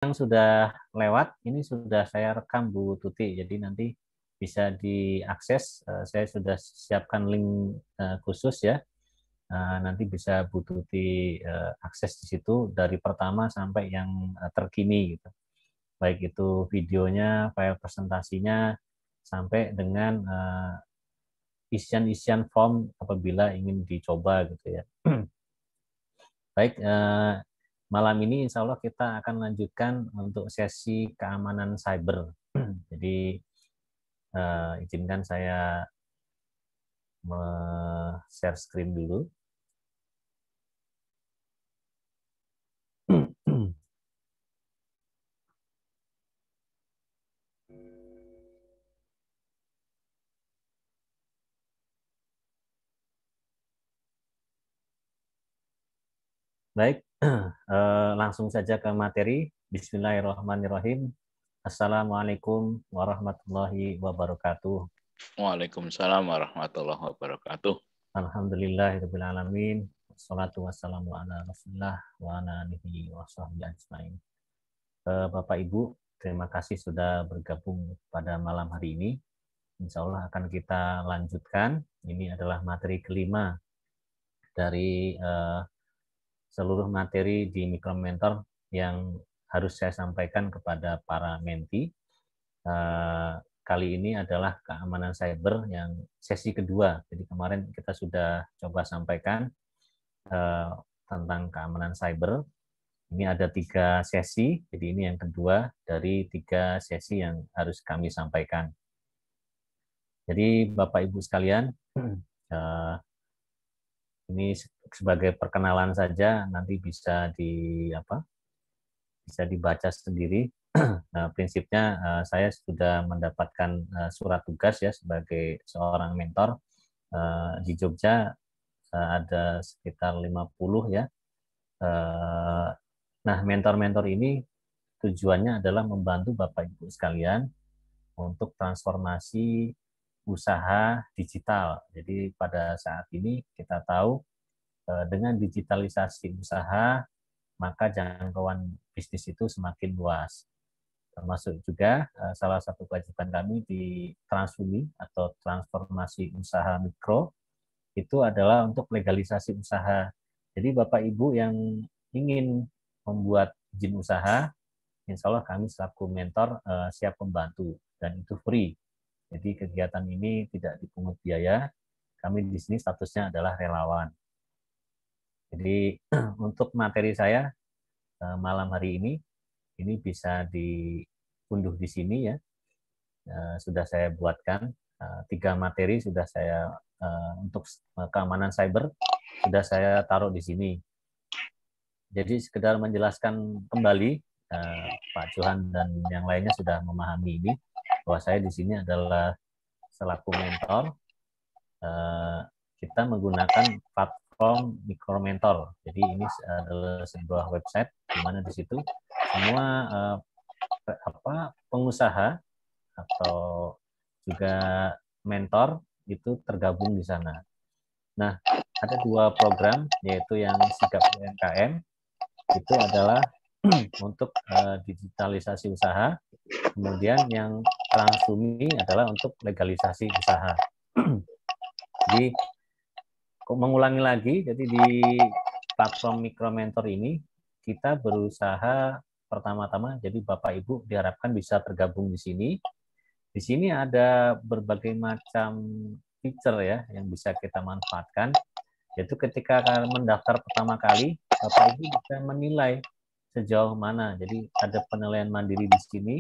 yang sudah lewat, ini sudah saya rekam Bu Tuti, jadi nanti bisa diakses. Saya sudah siapkan link khusus ya. Nanti bisa Bu Tuti akses di situ dari pertama sampai yang terkini gitu. Baik itu videonya, file presentasinya, sampai dengan isian-isian form apabila ingin dicoba gitu ya. Baik, malam ini insya Allah kita akan lanjutkan untuk sesi keamanan cyber. Jadi izinkan saya share screen dulu. Baik, langsung saja ke materi. Bismillahirrahmanirrahim. Assalamualaikum warahmatullahi wabarakatuh. Waalaikumsalam warahmatullahi wabarakatuh. Alhamdulillahirabbil alamin. Wassalatu wassalamu ala Rasulillah wa ala alihi washabbihi ajmain. Bapak Ibu, terima kasih sudah bergabung pada malam hari ini. Insya Allah akan kita lanjutkan. Ini adalah materi kelima dari seluruh materi di Mikromentor yang harus saya sampaikan kepada para menti. Kali ini adalah keamanan cyber yang sesi kedua. Jadi kemarin kita sudah coba sampaikan tentang keamanan cyber. Ini ada 3 sesi, jadi ini yang kedua dari 3 sesi yang harus kami sampaikan. Jadi Bapak Ibu sekalian, ini sebagai perkenalan saja, nanti bisa bisa dibaca sendiri. Nah, prinsipnya saya sudah mendapatkan surat tugas ya sebagai seorang mentor di Jogja, ada sekitar 50 ya. Nah, mentor-mentor ini tujuannya adalah membantu Bapak Ibu sekalian untuk transformasi usaha digital. Jadi pada saat ini kita tahu dengan digitalisasi usaha, maka jangkauan bisnis itu semakin luas. Termasuk juga salah satu kewajiban kami di Transumi atau transformasi usaha mikro itu adalah untuk legalisasi usaha. Jadi Bapak Ibu yang ingin membuat izin usaha, insya Allah kami selaku mentor siap membantu dan itu free. Jadi kegiatan ini tidak dipungut biaya. Kami di sini statusnya adalah relawan. Jadi untuk materi saya malam hari ini bisa diunduh di sini ya. Sudah saya buatkan 3 materi sudah saya untuk keamanan cyber sudah saya taruh di sini. Jadi sekedar menjelaskan kembali Pak Johan dan yang lainnya sudah memahami ini bahwa saya di sini adalah selaku mentor. Kita menggunakan platform Mikromentor. Jadi ini adalah sebuah website di mana di situ semua pengusaha atau juga mentor itu tergabung di sana. Nah, ada 2 program yaitu yang Sigap UMKM itu adalah untuk digitalisasi usaha, kemudian yang Transumi adalah untuk legalisasi usaha. Jadi mengulangi lagi, jadi di platform Mikromentor ini kita berusaha pertama-tama, jadi Bapak Ibu diharapkan bisa tergabung di sini. Di sini ada berbagai macam feature ya yang bisa kita manfaatkan. Yaitu ketika mendaftar pertama kali, Bapak Ibu bisa menilai sejauh mana. Jadi ada penilaian mandiri di sini.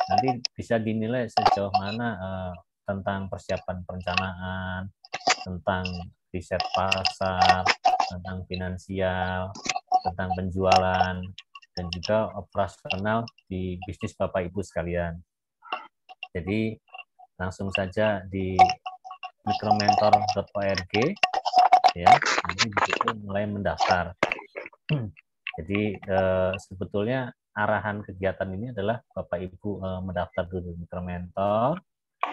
Nanti bisa dinilai sejauh mana tentang persiapan perencanaan, tentang riset pasar, tentang finansial, tentang penjualan, dan juga operasional di bisnis Bapak Ibu sekalian. Jadi langsung saja di mikromentor.org ya, nanti di situ mulai mendaftar. Jadi sebetulnya arahan kegiatan ini adalah Bapak Ibu mendaftar dulu di Mikromentor,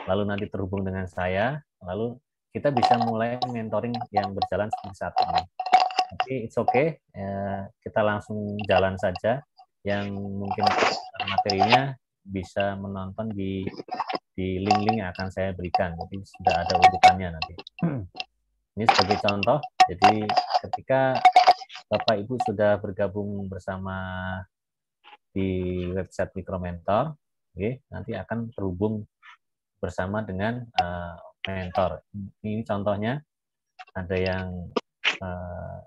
lalu nanti terhubung dengan saya, lalu kita bisa mulai mentoring yang berjalan seperti saat ini. Tapi it's okay, kita langsung jalan saja. yang mungkin materinya bisa menonton di link-link yang akan saya berikan. Jadi sudah ada urutannya nanti. Ini sebagai contoh, jadi ketika Bapak Ibu sudah bergabung bersama di website Mikromentor, nanti akan terhubung bersama dengan mentor. Ini contohnya, ada yang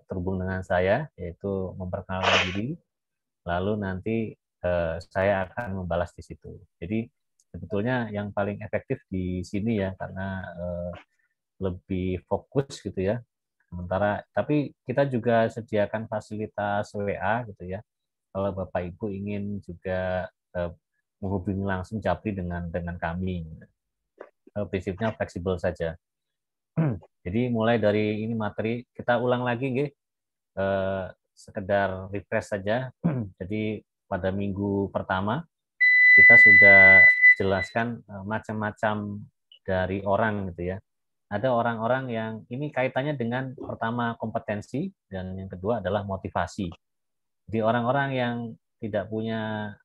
terhubung dengan saya, yaitu memperkenalkan diri, lalu nanti saya akan membalas di situ. Jadi sebetulnya yang paling efektif di sini ya, karena lebih fokus gitu ya. Sementara, tapi kita juga sediakan fasilitas WA gitu ya. Kalau Bapak Ibu ingin juga menghubungi langsung Japri dengan kami. Prinsipnya fleksibel saja. Jadi mulai dari ini materi, kita ulang lagi nggih. Sekedar refresh saja. Jadi pada minggu pertama kita sudah jelaskan macam-macam dari orang gitu ya. Ada orang-orang yang ini kaitannya dengan pertama kompetensi dan yang kedua adalah motivasi. Jadi orang-orang yang tidak punya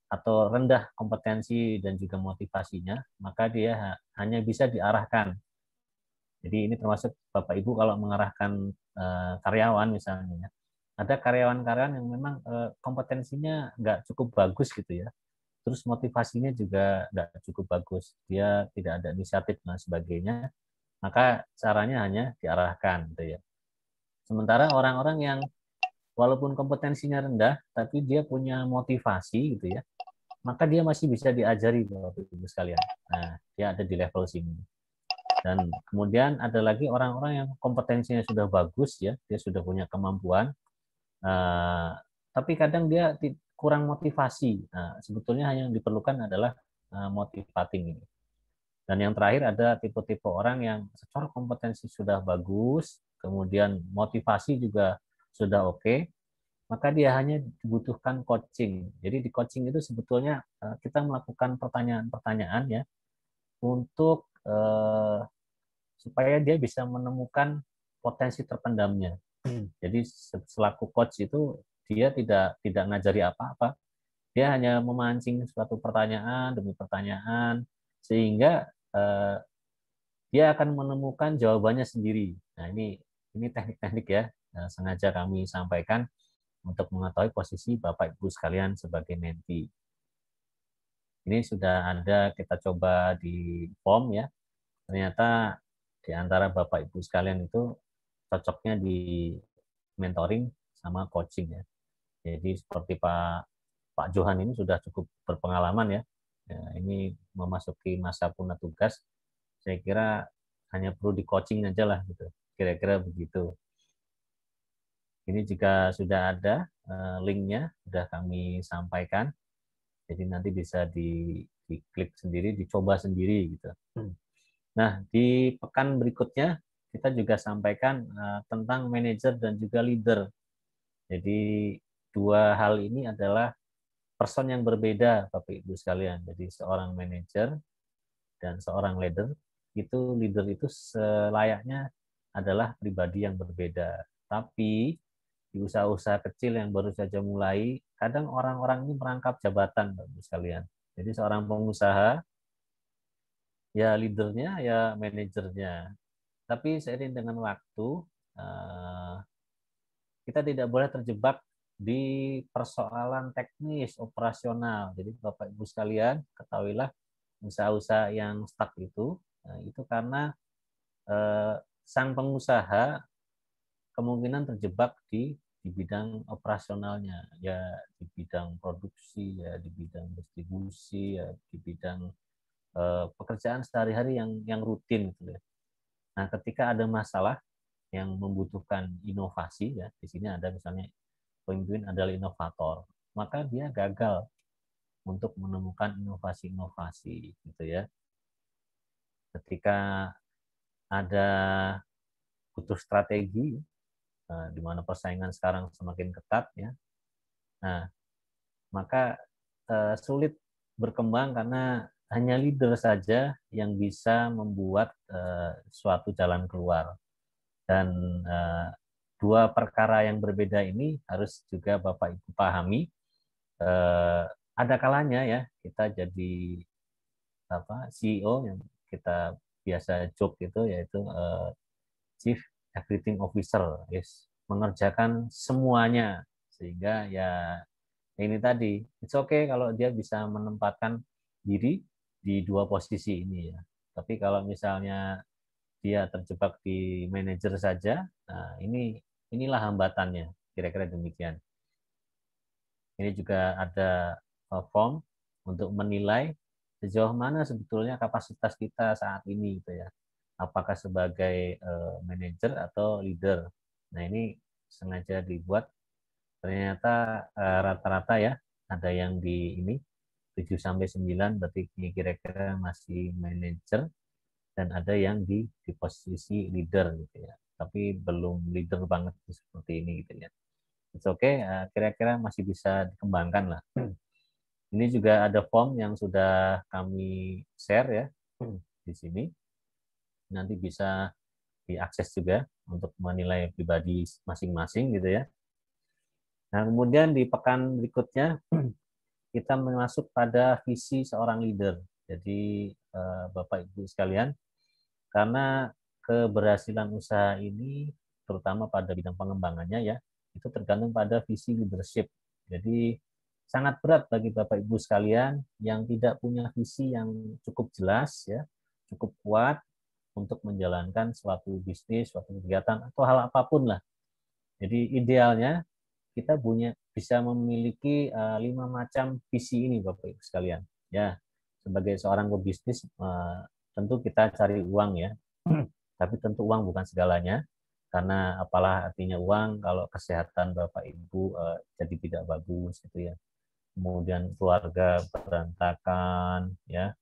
atau rendah kompetensi dan juga motivasinya, maka dia hanya bisa diarahkan. Jadi ini termasuk Bapak Ibu kalau mengarahkan karyawan misalnya, ada karyawan-karyawan yang memang kompetensinya nggak cukup bagus gitu ya, terus motivasinya juga nggak cukup bagus, dia tidak ada inisiatif dan sebagainya, maka caranya hanya diarahkan gitu ya. Sementara orang-orang yang walaupun kompetensinya rendah, tapi dia punya motivasi gitu ya, maka dia masih bisa diajari Bapak Ibu sekalian. Nah, dia ada di level sini. Dan kemudian ada lagi orang-orang yang kompetensinya sudah bagus ya, dia sudah punya kemampuan, tapi kadang dia kurang motivasi. Nah, sebetulnya hanya yang diperlukan adalah motivating ini. Dan yang terakhir ada tipe-tipe orang yang secara kompetensi sudah bagus, kemudian motivasi juga sudah oke, maka dia hanya dibutuhkan coaching. Jadi di coaching itu sebetulnya kita melakukan pertanyaan-pertanyaan ya untuk supaya dia bisa menemukan potensi terpendamnya. Jadi selaku coach itu dia tidak ngajari apa-apa, dia hanya memancing suatu pertanyaan demi pertanyaan sehingga dia akan menemukan jawabannya sendiri. Nah ini teknik-teknik ya sengaja kami sampaikan untuk mengetahui posisi Bapak Ibu sekalian sebagai mentee. Ini sudah ada, kita coba di form ya. Ternyata di antara Bapak Ibu sekalian itu cocoknya di mentoring sama coaching ya. Jadi seperti Pak Johan ini sudah cukup berpengalaman ya. Ini memasuki masa purna tugas, saya kira hanya perlu di coaching aja lah gitu. Kira-kira begitu. Ini juga sudah ada linknya, sudah kami sampaikan. Jadi nanti bisa diklik sendiri, dicoba sendiri gitu. Nah, di pekan berikutnya kita juga sampaikan tentang manajer dan juga leader. Jadi dua hal ini adalah person yang berbeda, Bapak Ibu sekalian. Jadi seorang manajer dan seorang leader itu selayaknya adalah pribadi yang berbeda. Tapi di usaha-usaha kecil yang baru saja mulai, kadang orang-orang ini merangkap jabatan, Bapak Ibu sekalian. Jadi seorang pengusaha, ya leadernya, ya manajernya. Tapi seiring dengan waktu, kita tidak boleh terjebak di persoalan teknis, operasional. Jadi Bapak Ibu sekalian, ketahuilah usaha-usaha yang stuck itu karena sang pengusaha kemungkinan terjebak di bidang operasionalnya, ya di bidang produksi, ya di bidang distribusi, ya di bidang pekerjaan sehari-hari yang rutin gitu ya. Nah, ketika ada masalah yang membutuhkan inovasi ya, di sini ada misalnya pemimpin adalah inovator, maka dia gagal untuk menemukan inovasi-inovasi gitu ya. Ketika ada butuh strategi di mana persaingan sekarang semakin ketat ya. Nah, maka sulit berkembang karena hanya leader saja yang bisa membuat suatu jalan keluar. Dan dua perkara yang berbeda ini harus juga Bapak Ibu pahami ada kalanya ya kita jadi CEO yang kita biasa joke itu, yaitu Chief Everything Officer, yes, mengerjakan semuanya, sehingga ya ini tadi, it's okay kalau dia bisa menempatkan diri di dua posisi ini ya. Tapi kalau misalnya dia terjebak di manajer saja, nah inilah hambatannya, kira-kira demikian. Ini juga ada form untuk menilai sejauh mana sebetulnya kapasitas kita saat ini gitu ya. Apakah sebagai manajer atau leader. Nah, ini sengaja dibuat, ternyata rata-rata ya ada yang di ini 7 sampai 9, berarti kira-kira masih manajer, dan ada yang di posisi leader gitu ya. Tapi belum leader banget seperti ini gitu ya. It's okay, kira-kira masih bisa dikembangkan lah. Ini juga ada form yang sudah kami share ya di sini. Nanti bisa diakses juga untuk menilai pribadi masing-masing gitu ya. Nah, kemudian di pekan berikutnya kita masuk pada visi seorang leader. Jadi Bapak Ibu sekalian, karena keberhasilan usaha ini terutama pada bidang pengembangannya ya, itu tergantung pada visi leadership. Jadi sangat berat bagi Bapak Ibu sekalian yang tidak punya visi yang cukup jelas ya, cukup kuat untuk menjalankan suatu bisnis, suatu kegiatan atau hal apapun lah. Jadi idealnya kita bisa memiliki 5 macam visi ini Bapak Ibu sekalian. Ya, sebagai seorang pebisnis tentu kita cari uang ya. Tapi tentu uang bukan segalanya, karena apalah artinya uang kalau kesehatan Bapak Ibu jadi tidak bagus gitu ya. Kemudian keluarga berantakan ya,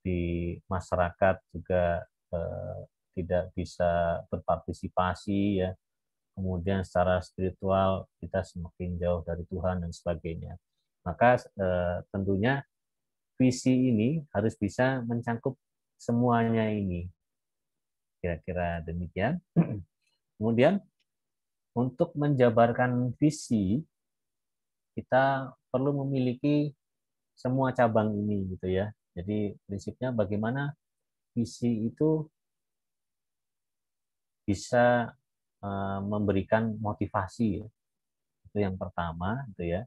di masyarakat juga tidak bisa berpartisipasi ya. Kemudian secara spiritual kita semakin jauh dari Tuhan dan sebagainya. Maka tentunya visi ini harus bisa mencangkup semuanya ini. Kira-kira demikian. Kemudian untuk menjabarkan visi, kita perlu memiliki semua cabang ini gitu ya. Jadi prinsipnya bagaimana visi itu bisa memberikan motivasi ya. Itu yang pertama gitu ya.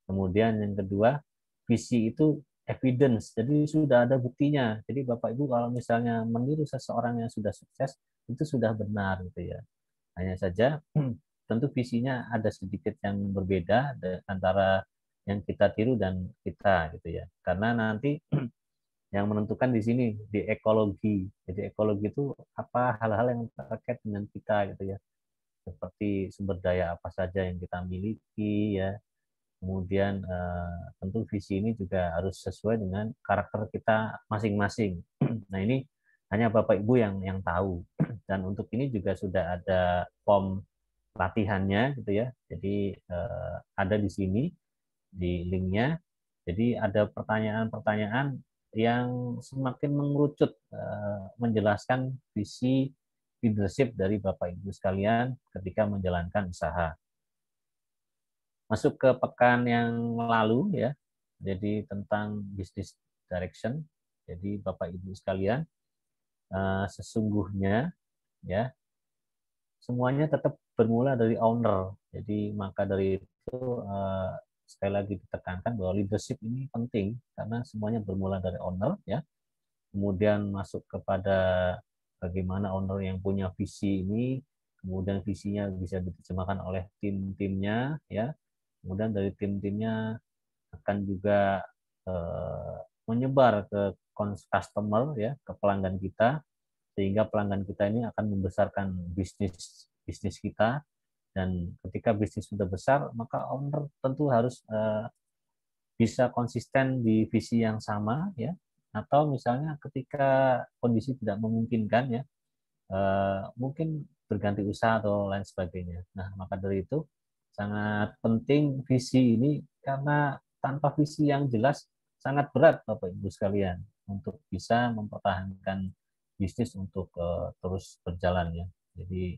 Kemudian yang kedua, visi itu evidence. Jadi sudah ada buktinya. Jadi Bapak Ibu kalau misalnya meniru seseorang yang sudah sukses, itu sudah benar gitu ya. Hanya saja tentu visinya ada sedikit yang berbeda antara yang kita tiru dan kita gitu ya. Karena nanti yang menentukan di sini di ekologi. Jadi ekologi itu apa hal-hal yang terkait dengan kita gitu ya. Seperti sumber daya apa saja yang kita miliki ya. Kemudian tentu visi ini juga harus sesuai dengan karakter kita masing-masing. Nah, ini hanya Bapak Ibu yang tahu. Dan untuk ini juga sudah ada form latihannya gitu ya. Jadi ada di sini di linknya. Jadi ada pertanyaan-pertanyaan yang semakin mengerucut menjelaskan visi leadership dari Bapak Ibu sekalian ketika menjalankan usaha. Masuk ke pekan yang lalu ya. Jadi tentang business direction. Jadi Bapak Ibu sekalian, sesungguhnya ya semuanya tetap bermula dari owner. Jadi maka dari itu sekali lagi ditekankan bahwa leadership ini penting karena semuanya bermula dari owner ya. Kemudian masuk kepada bagaimana owner yang punya visi ini, kemudian visinya bisa diterjemahkan oleh tim-timnya ya. Kemudian dari tim-timnya akan juga menyebar ke customer ya, ke pelanggan kita, sehingga pelanggan kita ini akan membesarkan bisnis kita. Dan ketika bisnis sudah besar, maka owner tentu harus bisa konsisten di visi yang sama ya, atau misalnya ketika kondisi tidak memungkinkan ya, mungkin berganti usaha atau lain sebagainya. Nah, maka dari itu sangat penting visi ini, karena tanpa visi yang jelas sangat berat Bapak Ibu sekalian untuk bisa mempertahankan bisnis untuk terus berjalan ya. Jadi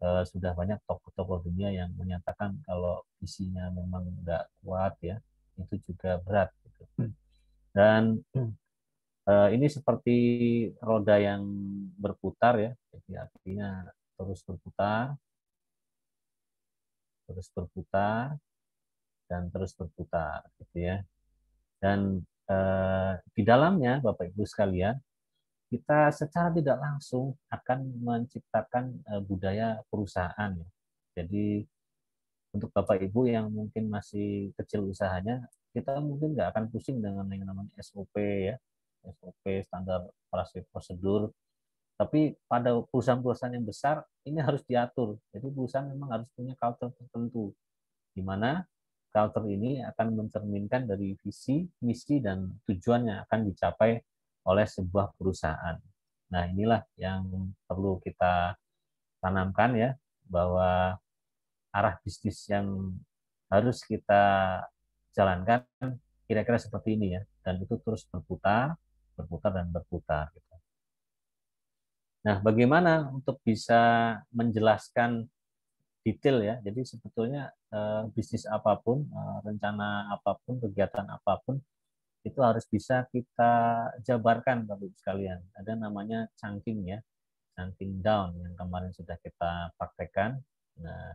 sudah banyak tokoh-tokoh dunia yang menyatakan kalau visinya memang nggak kuat ya, itu juga berat gitu. Dan ini seperti roda yang berputar ya, jadi artinya terus berputar dan terus berputar gitu ya. Dan di dalamnya Bapak Ibu sekalian, kita secara tidak langsung akan menciptakan budaya perusahaan ya. Jadi untuk Bapak Ibu yang mungkin masih kecil usahanya, kita mungkin nggak akan pusing dengan yang namanya SOP ya, SOP standar prosedur. Tapi pada perusahaan-perusahaan yang besar ini harus diatur. Jadi perusahaan memang harus punya culture tertentu, di mana culture ini akan mencerminkan dari visi, misi, dan tujuan yang akan dicapai oleh sebuah perusahaan. Nah, inilah yang perlu kita tanamkan ya, bahwa arah bisnis yang harus kita jalankan kira-kira seperti ini ya, dan itu terus berputar, berputar dan berputar. Gitu. Nah, bagaimana untuk bisa menjelaskan detail ya? Jadi sebetulnya bisnis apapun, rencana apapun, kegiatan apapun itu harus bisa kita jabarkan, Bapak Ibu sekalian. Ada namanya chunking ya, chunking down yang kemarin sudah kita praktekkan. Nah,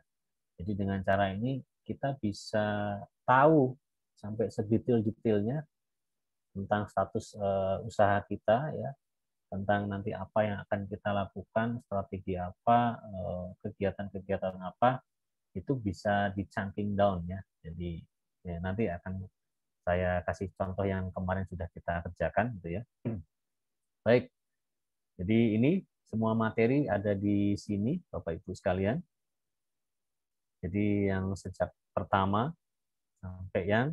jadi dengan cara ini kita bisa tahu sampai sedetail-detailnya tentang status usaha kita ya, tentang nanti apa yang akan kita lakukan, strategi apa, kegiatan-kegiatan apa, itu bisa di chunking down ya. Jadi ya, nanti akan saya kasih contoh yang kemarin sudah kita kerjakan gitu ya. Baik, jadi ini semua materi ada di sini Bapak Ibu sekalian. Jadi yang sejak pertama sampai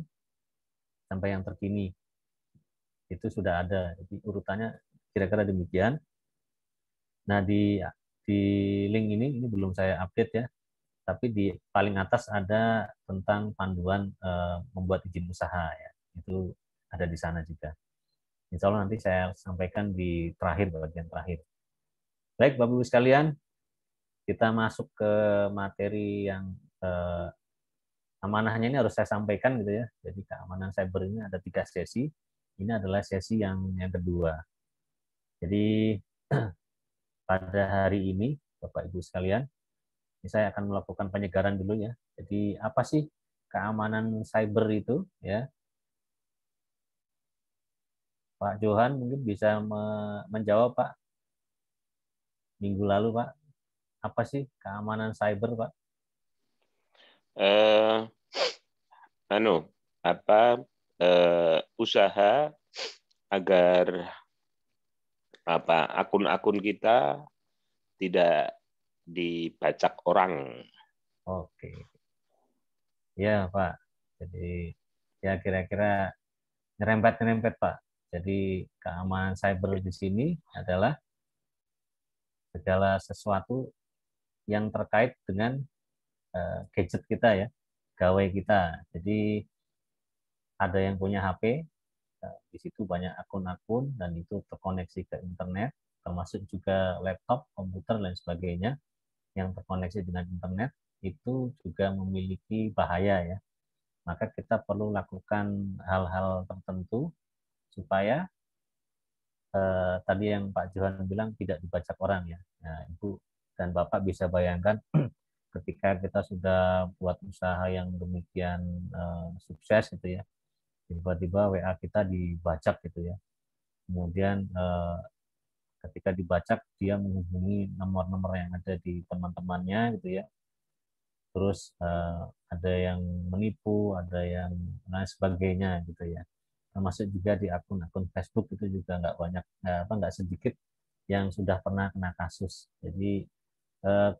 yang terkini itu sudah ada. Jadi urutannya kira-kira demikian. Nah, di link ini belum saya update ya, tapi di paling atas ada tentang panduan membuat izin usaha ya. Itu ada di sana juga. Insya Allah nanti saya sampaikan di terakhir, bagian terakhir. Baik, Bapak Ibu sekalian, kita masuk ke materi yang amanahnya ini harus saya sampaikan gitu ya. Jadi keamanan cyber ini ada 3 sesi. Ini adalah sesi yang kedua. Jadi pada hari ini, Bapak Ibu sekalian, ini saya akan melakukan penyegaran dulu ya. Jadi apa sih keamanan cyber itu ya? Pak Johan mungkin bisa menjawab Pak. Minggu lalu Pak, apa sih keamanan cyber Pak? Eh, apa usaha agar akun-akun kita tidak dibajak orang. Oke. Ya Pak. Jadi ya kira-kira nyerempet-nyerempet Pak. Jadi keamanan cyber di sini adalah segala sesuatu yang terkait dengan gadget kita ya, gawai kita. Jadi ada yang punya HP, di situ banyak akun-akun dan itu terkoneksi ke internet, termasuk juga laptop, komputer dan sebagainya yang terkoneksi dengan internet itu juga memiliki bahaya ya. Maka kita perlu lakukan hal-hal tertentu supaya tadi yang Pak Johan bilang tidak dibajak orang ya. Nah, Ibu dan Bapak bisa bayangkan ketika kita sudah buat usaha yang demikian sukses gitu ya, tiba-tiba WA kita dibajak gitu ya. Kemudian ketika dibajak dia menghubungi nomor-nomor yang ada di teman-temannya gitu ya. Terus ada yang menipu, ada yang lain sebagainya gitu ya. Termasuk juga di akun-akun Facebook itu juga nggak banyak, nggak sedikit yang sudah pernah kena kasus. Jadi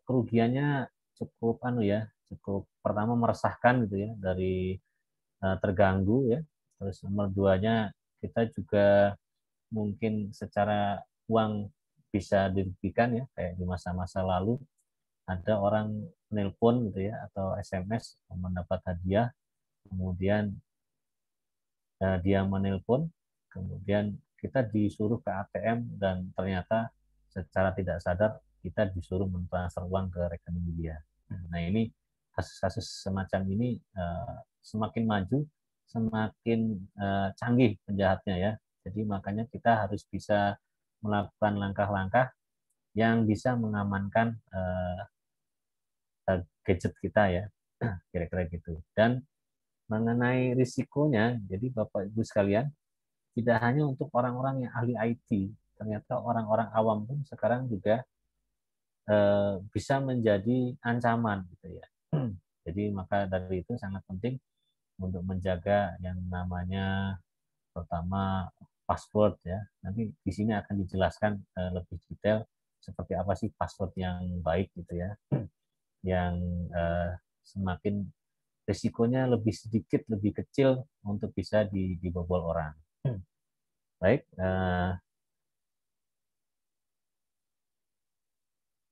kerugiannya cukup cukup pertama meresahkan gitu ya, dari terganggu ya. Terus nomor duanya kita juga mungkin secara uang bisa dirugikan ya, kayak di masa-masa lalu ada orang menelpon gitu ya atau SMS mendapat hadiah, kemudian dia menelpon, kemudian kita disuruh ke ATM dan ternyata secara tidak sadar kita disuruh mentransfer uang ke rekening dia. Nah ini kasus-kasus semacam ini semakin maju semakin canggih penjahatnya ya. Jadi makanya kita harus bisa melakukan langkah-langkah yang bisa mengamankan gadget kita ya, kira-kira gitu. Dan mengenai risikonya, jadi Bapak Ibu sekalian, tidak hanya untuk orang-orang yang ahli IT, ternyata orang-orang awam pun sekarang juga bisa menjadi ancaman gitu ya. Jadi maka dari itu sangat penting untuk menjaga yang namanya pertama password ya. Nanti di sini akan dijelaskan lebih detail seperti apa sih password yang baik gitu ya, yang semakin risikonya lebih sedikit, lebih kecil untuk bisa dibobol orang. Baik,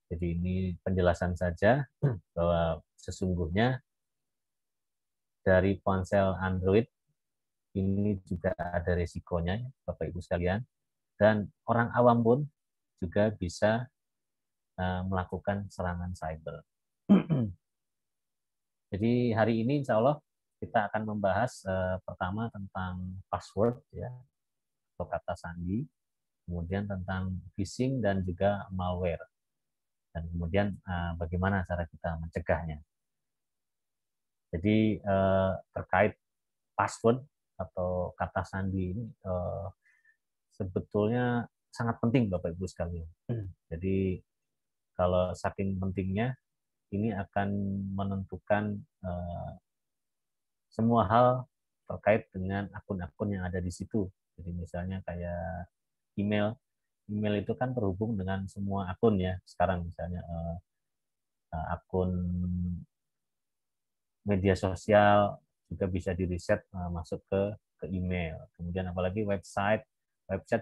jadi ini penjelasan saja bahwa sesungguhnya dari ponsel Android ini juga ada risikonya, Bapak Ibu sekalian, dan orang awam pun juga bisa melakukan serangan cyber. Jadi hari ini insya Allah kita akan membahas pertama tentang password ya, atau kata sandi, kemudian tentang phishing dan juga malware, dan kemudian bagaimana cara kita mencegahnya. Jadi terkait password atau kata sandi ini sebetulnya sangat penting Bapak Ibu sekalian. Jadi kalau saking pentingnya ini akan menentukan semua hal terkait dengan akun-akun yang ada di situ. Jadi misalnya kayak email, email itu kan terhubung dengan semua akun ya. Sekarang misalnya akun media sosial juga bisa di-reset masuk ke email. Kemudian apalagi website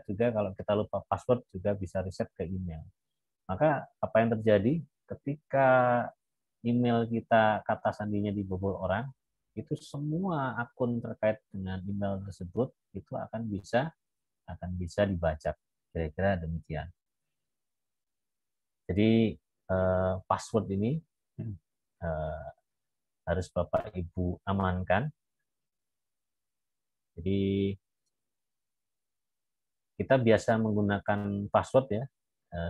juga kalau kita lupa password juga bisa reset ke email. Maka apa yang terjadi ketika email kita kata sandinya dibobol orang, itu semua akun terkait dengan email tersebut itu akan bisa dibajak. Kira-kira demikian. Jadi password ini harus Bapak Ibu amankan. Jadi kita biasa menggunakan password ya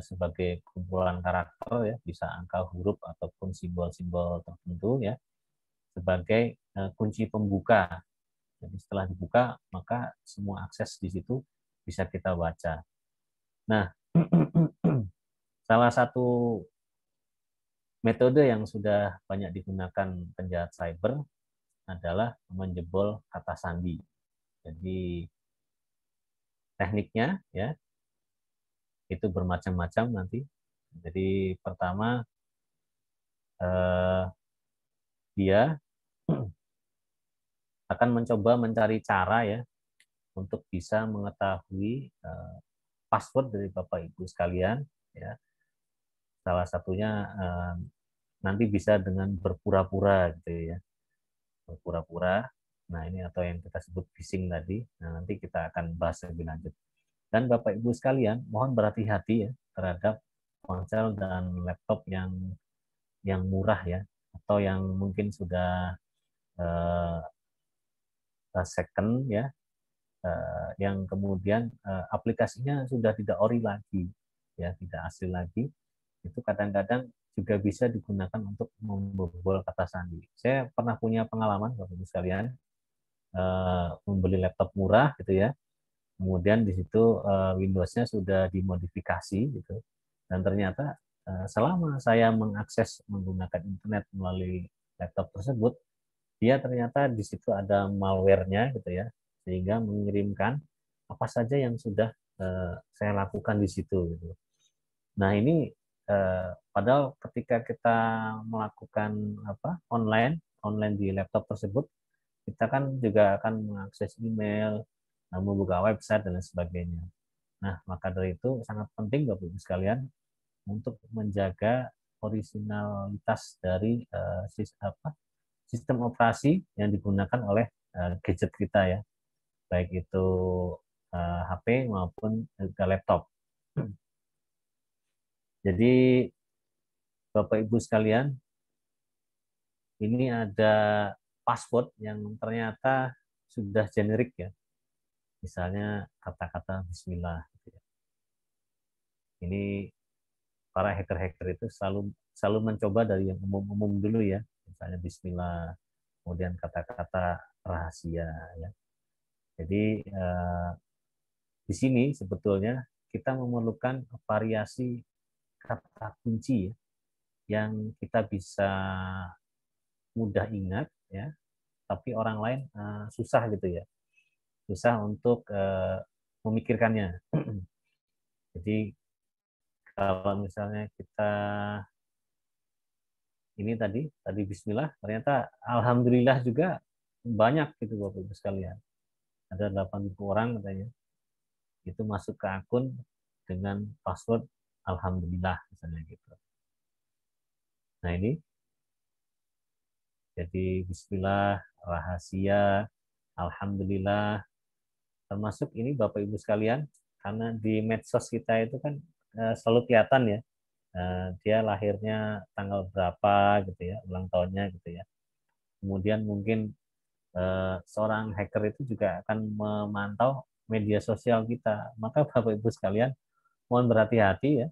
sebagai kumpulan karakter ya, bisa angka, huruf ataupun simbol-simbol tertentu ya, sebagai kunci pembuka. Jadi setelah dibuka maka semua akses di situ bisa kita baca. Nah, salah satu metode yang sudah banyak digunakan penjahat cyber adalah menjebol kata sandi. Jadi tekniknya ya itu bermacam-macam nanti. Jadi pertama dia akan mencoba mencari cara ya untuk bisa mengetahui password dari Bapak Ibu sekalian ya. Salah satunya nanti bisa dengan berpura-pura gitu ya. Berpura-pura. Nah, ini atau yang kita sebut phishing tadi. Nah, nanti kita akan bahas lebih lanjut. Dan Bapak Ibu sekalian, mohon berhati-hati ya terhadap ponsel dan laptop yang murah ya, atau yang mungkin sudah second ya, yang kemudian aplikasinya sudah tidak ori lagi, ya tidak asli lagi. Itu kadang-kadang juga bisa digunakan untuk membobol kata sandi. Saya pernah punya pengalaman Bapak Ibu sekalian, membeli laptop murah gitu ya. Kemudian di situ Windows-nya sudah dimodifikasi gitu. Dan ternyata selama saya mengakses menggunakan internet melalui laptop tersebut, dia ternyata di situ ada malware-nya gitu ya, sehingga mengirimkan apa saja yang sudah saya lakukan di situ gitu. Nah, ini padahal ketika kita melakukan online di laptop tersebut, kita kan juga akan mengakses email, membuka website dan lain sebagainya. Nah, maka dari itu sangat penting Bapak Ibu sekalian untuk menjaga originalitas dari sistem operasi yang digunakan oleh gadget kita ya, baik itu HP maupun laptop. Jadi Bapak Ibu sekalian, ini ada password yang ternyata sudah generik ya. Misalnya kata-kata Bismillah. Gitu ya. Ini para hacker-hacker itu selalu mencoba dari yang umum-umum dulu ya. Misalnya Bismillah, kemudian kata-kata rahasia ya. Jadi di sini sebetulnya kita memerlukan variasi kata kunci ya, yang kita bisa mudah ingat ya, tapi orang lain susah gitu ya, susah untuk memikirkannya. Jadi kalau misalnya kita ini tadi Bismillah, ternyata Alhamdulillah juga banyak gitu Bapak Ibu sekalian. Ada 80 orang katanya itu masuk ke akun dengan password Alhamdulillah misalnya gitu. Nah ini jadi Bismillah, rahasia, Alhamdulillah, termasuk ini Bapak Ibu sekalian, karena di medsos kita itu kan selalu kelihatan ya, dia lahirnya tanggal berapa gitu ya, ulang tahunnya gitu ya. Kemudian mungkin seorang hacker itu juga akan memantau media sosial kita. Maka Bapak Ibu sekalian, mohon berhati-hati ya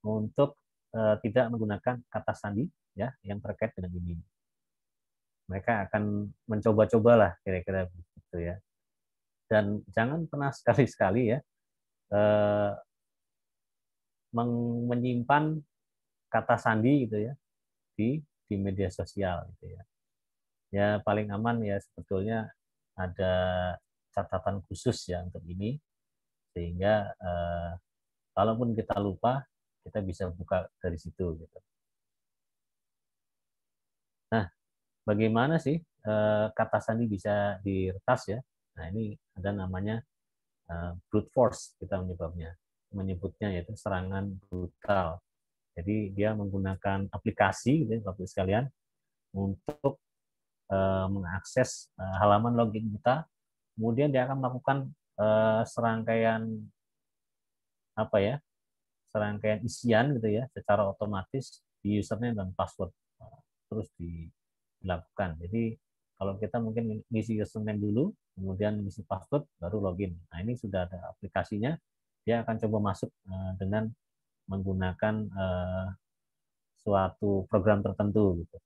untuk tidak menggunakan kata sandi ya yang terkait dengan ini. Mereka akan mencoba-cobalah kira-kira begitu ya. Dan jangan pernah sekali-sekali ya menyimpan kata sandi gitu ya di media sosial gitu ya. Ya paling aman ya sebetulnya ada catatan khusus ya untuk ini sehingga kalaupun kita lupa kita bisa buka dari situ gitu. Nah, bagaimana sih kata sandi bisa diretas ya? Nah, ini ada namanya brute force kita menyebutnya yaitu serangan brutal. Jadi dia menggunakan aplikasi gitu ya, Bapak sekalian untuk mengakses halaman login kita, kemudian dia akan melakukan serangkaian serangkaian isian gitu ya secara otomatis di username dan password terus dilakukan. Jadi kalau kita mungkin ngisi username dulu, kemudian ngisi password, baru login. Nah ini sudah ada aplikasinya, dia akan coba masuk dengan menggunakan suatu program tertentu gitu.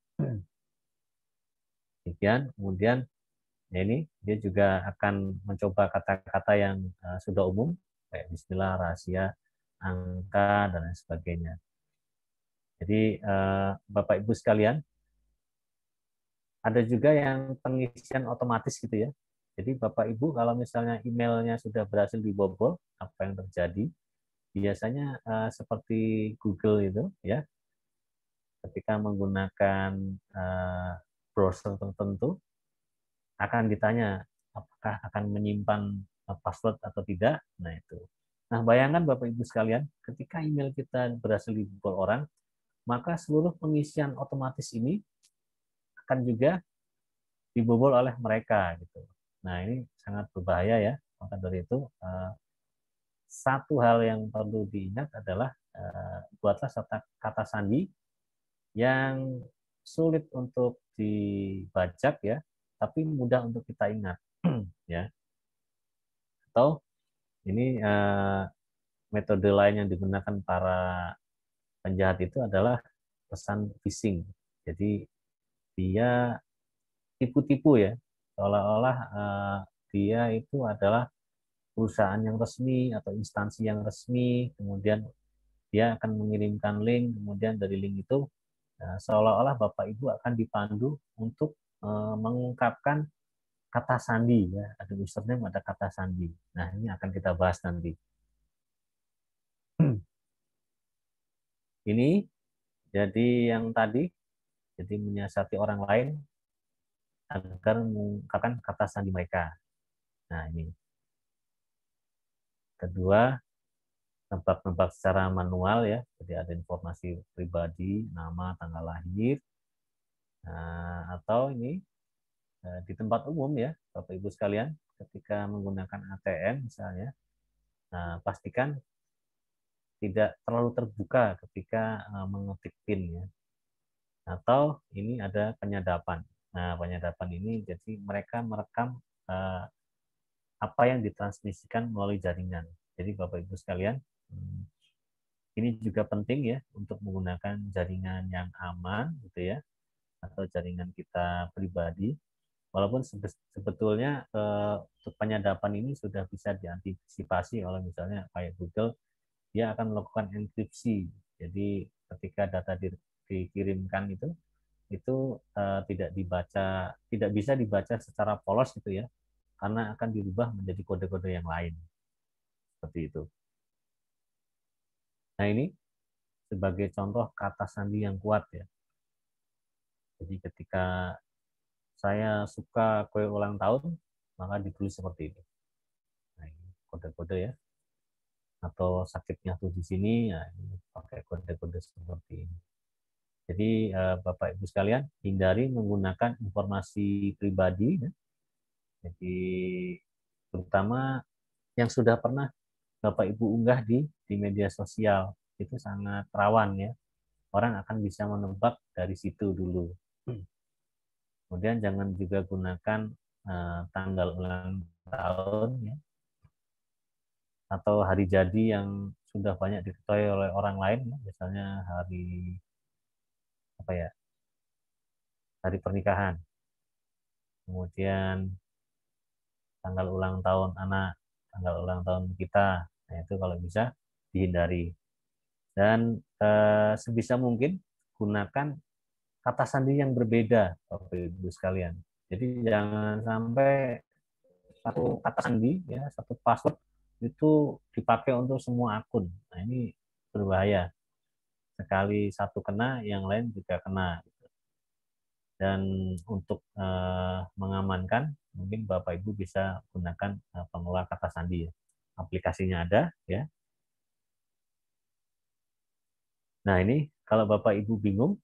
Demikian, kemudian ya ini dia juga akan mencoba kata-kata yang sudah umum kayak Bismillah, rahasia, angka dan lain sebagainya. Jadi Bapak Ibu sekalian, ada juga yang pengisian otomatis gitu ya. Jadi Bapak Ibu kalau misalnya emailnya sudah berhasil dibobol, apa yang terjadi? Biasanya seperti Google itu ya, ketika menggunakan browser tertentu akan ditanya apakah akan menyimpan password atau tidak. Nah itu. Nah bayangkan Bapak Ibu sekalian, ketika email kita berhasil dibobol orang, maka seluruh pengisian otomatis ini akan juga dibobol oleh mereka gitu. Nah ini sangat berbahaya ya. Maka dari itu satu hal yang perlu diingat adalah buatlah kata sandi yang sulit untuk dibajak ya, tapi mudah untuk kita ingat ya. Atau ini metode lain yang digunakan para penjahat itu adalah pesan phishing. Jadi dia tipu-tipu ya, seolah-olah dia itu adalah perusahaan yang resmi atau instansi yang resmi, kemudian dia akan mengirimkan link, kemudian dari link itu seolah-olah Bapak Ibu akan dipandu untuk mengungkapkan kata sandi ya, ada username, ada kata sandi. Nah ini akan kita bahas nanti. Ini jadi yang tadi, jadi menyiasati orang lain agar mengungkapkan kata sandi mereka. Nah ini. Kedua, nebak-nebak secara manual ya, jadi ada informasi pribadi, nama, tanggal lahir, atau ini di tempat umum ya, Bapak Ibu sekalian, ketika menggunakan ATM misalnya, pastikan tidak terlalu terbuka ketika mengetik PIN ya. Atau ini ada penyadapan. Nah, penyadapan ini jadi mereka merekam apa yang ditransmisikan melalui jaringan. Jadi Bapak Ibu sekalian, ini juga penting ya untuk menggunakan jaringan yang aman gitu ya, atau jaringan kita pribadi. Walaupun sebetulnya untuk penyadapan ini sudah bisa diantisipasi oleh misalnya kayak Google, dia akan melakukan enkripsi. Jadi ketika data dikirimkan itu tidak bisa dibaca secara polos gitu ya, karena akan dirubah menjadi kode-kode yang lain. Seperti itu. Nah ini sebagai contoh kata sandi yang kuat ya. Jadi ketika saya suka kue ulang tahun, maka ditulis seperti ini. Nah, ini kode-kode ya. Atau sakitnya tuh di sini, ya ini pakai kode-kode seperti ini. Jadi Bapak Ibu sekalian, hindari menggunakan informasi pribadi. Ya. Jadi terutama yang sudah pernah Bapak Ibu unggah di media sosial, itu sangat rawan ya. Orang akan bisa menebak dari situ dulu. Kemudian jangan juga gunakan tanggal ulang tahun ya, atau hari jadi yang sudah banyak diketahui oleh orang lain, misalnya hari apa ya, hari pernikahan, kemudian tanggal ulang tahun anak, tanggal ulang tahun kita, nah itu kalau bisa dihindari. Dan sebisa mungkin gunakan kata sandi yang berbeda, Bapak Ibu sekalian. Jadi jangan sampai satu kata sandi ya, satu password itu dipakai untuk semua akun. Nah ini berbahaya. Sekali satu kena, yang lain juga kena. Dan untuk mengamankan, mungkin Bapak Ibu bisa gunakan pengelola kata sandi. Aplikasinya ada ya. Nah ini kalau Bapak Ibu bingung,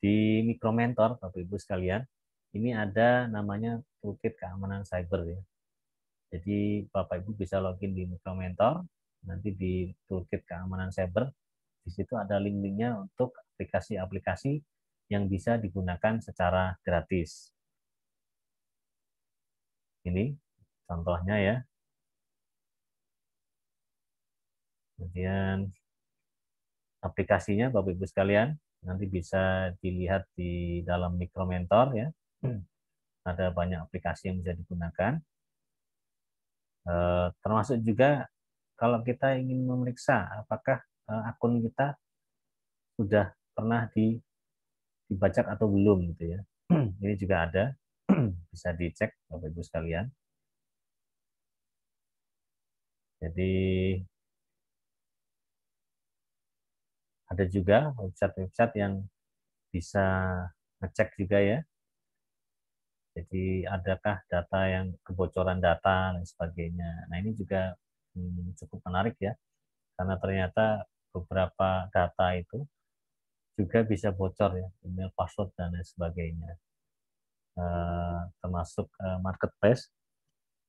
di Mikromentor Bapak Ibu sekalian, ini ada namanya toolkit keamanan cyber ya. Jadi Bapak Ibu bisa login di Mikromentor, nanti di toolkit keamanan cyber, di situ ada link-linknya untuk aplikasi-aplikasi yang bisa digunakan secara gratis. Ini contohnya ya. Kemudian aplikasinya Bapak Ibu sekalian nanti bisa dilihat di dalam Mikromentor ya. Ada banyak aplikasi yang bisa digunakan. Termasuk juga kalau kita ingin memeriksa apakah akun kita sudah pernah dibajak atau belum gitu ya. Ini juga ada, bisa dicek Bapak Ibu sekalian. Jadi ada juga website-website yang bisa ngecek juga ya. Jadi adakah data yang kebocoran data dan sebagainya. Nah ini juga cukup menarik ya, karena ternyata beberapa data itu juga bisa bocor ya, email, password dan lain sebagainya. Termasuk marketplace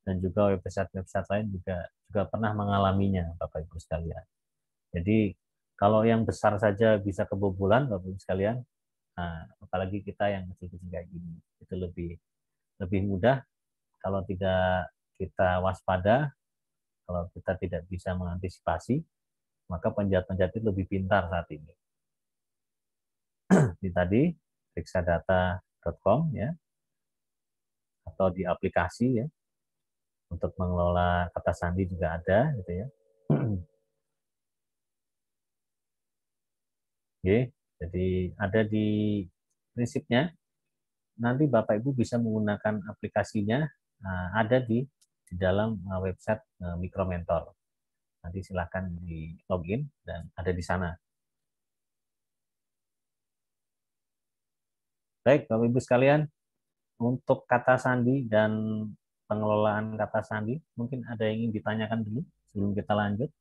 dan juga website-website lain juga pernah mengalaminya Bapak Ibu sekalian. Jadi kalau yang besar saja bisa kebobolan Bapak Ibu sekalian, nah, apalagi kita yang kecil-kecil kayak gini, itu lebih mudah kalau tidak kita waspada, kalau kita tidak bisa mengantisipasi, maka penjahat-penjahat itu lebih pintar saat ini. Ini tadi periksadata.com ya, atau di aplikasi ya, untuk mengelola kata sandi juga ada gitu ya. Oke, jadi ada di prinsipnya nanti Bapak Ibu bisa menggunakan aplikasinya, ada di dalam website Mikromentor. Nanti silakan di login dan ada di sana. Baik, Bapak Ibu sekalian, untuk kata sandi dan pengelolaan kata sandi, mungkin ada yang ingin ditanyakan dulu sebelum kita lanjut.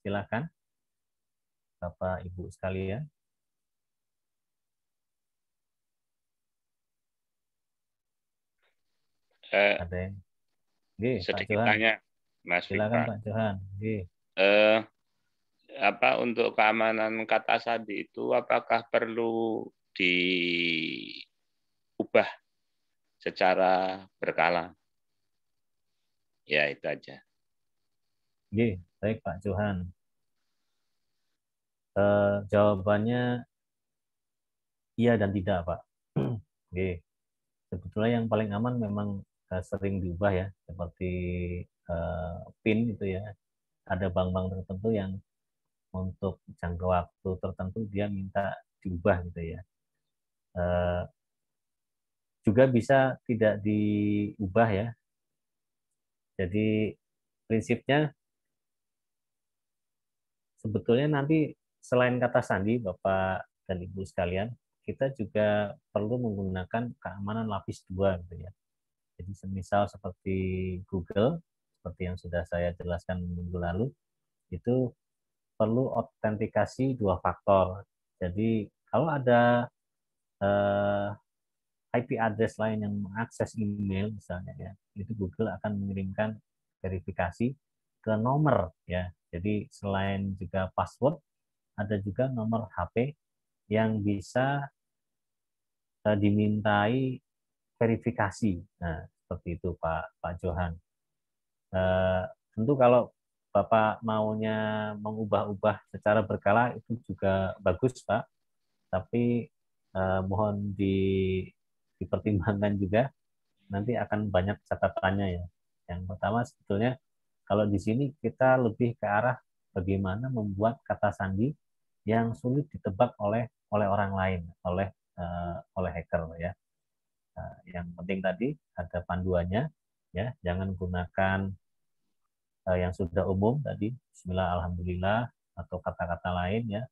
Silakan, Bapak Ibu sekalian. Ada yang? Sedikit tanya, Mas Silakan Fikra. Pak Johan. Untuk keamanan kata sandi itu apakah perlu diubah secara berkala? Ya, itu aja. Oke, baik Pak Johan. Jawabannya iya dan tidak, Pak. Oke. Sebetulnya yang paling aman memang sering diubah ya, seperti PIN itu ya. Ada bank-bank tertentu yang untuk jangka waktu tertentu dia minta diubah gitu ya. Eh, Juga bisa tidak diubah ya. Jadi prinsipnya sebetulnya nanti selain kata sandi, Bapak dan Ibu sekalian, kita juga perlu menggunakan keamanan lapis 2 gitu ya. Jadi semisal seperti Google, seperti yang sudah saya jelaskan minggu lalu, itu perlu autentikasi 2 faktor. Jadi kalau ada IP address lain yang mengakses email misalnya ya, itu Google akan mengirimkan verifikasi ke nomor ya. Jadi selain juga password, ada juga nomor HP yang bisa dimintai verifikasi. Nah, seperti itu Pak Johan. Eh, Tentu kalau Bapak maunya mengubah-ubah secara berkala itu juga bagus, Pak. Tapi mohon dipertimbangkan juga, nanti akan banyak catatannya ya. Yang pertama sebetulnya kalau di sini kita lebih ke arah bagaimana membuat kata sandi yang sulit ditebak oleh orang lain, oleh hacker ya. Yang penting tadi ada panduannya ya, jangan gunakan yang sudah umum tadi, Bismillah, Alhamdulillah, atau kata-kata lain ya.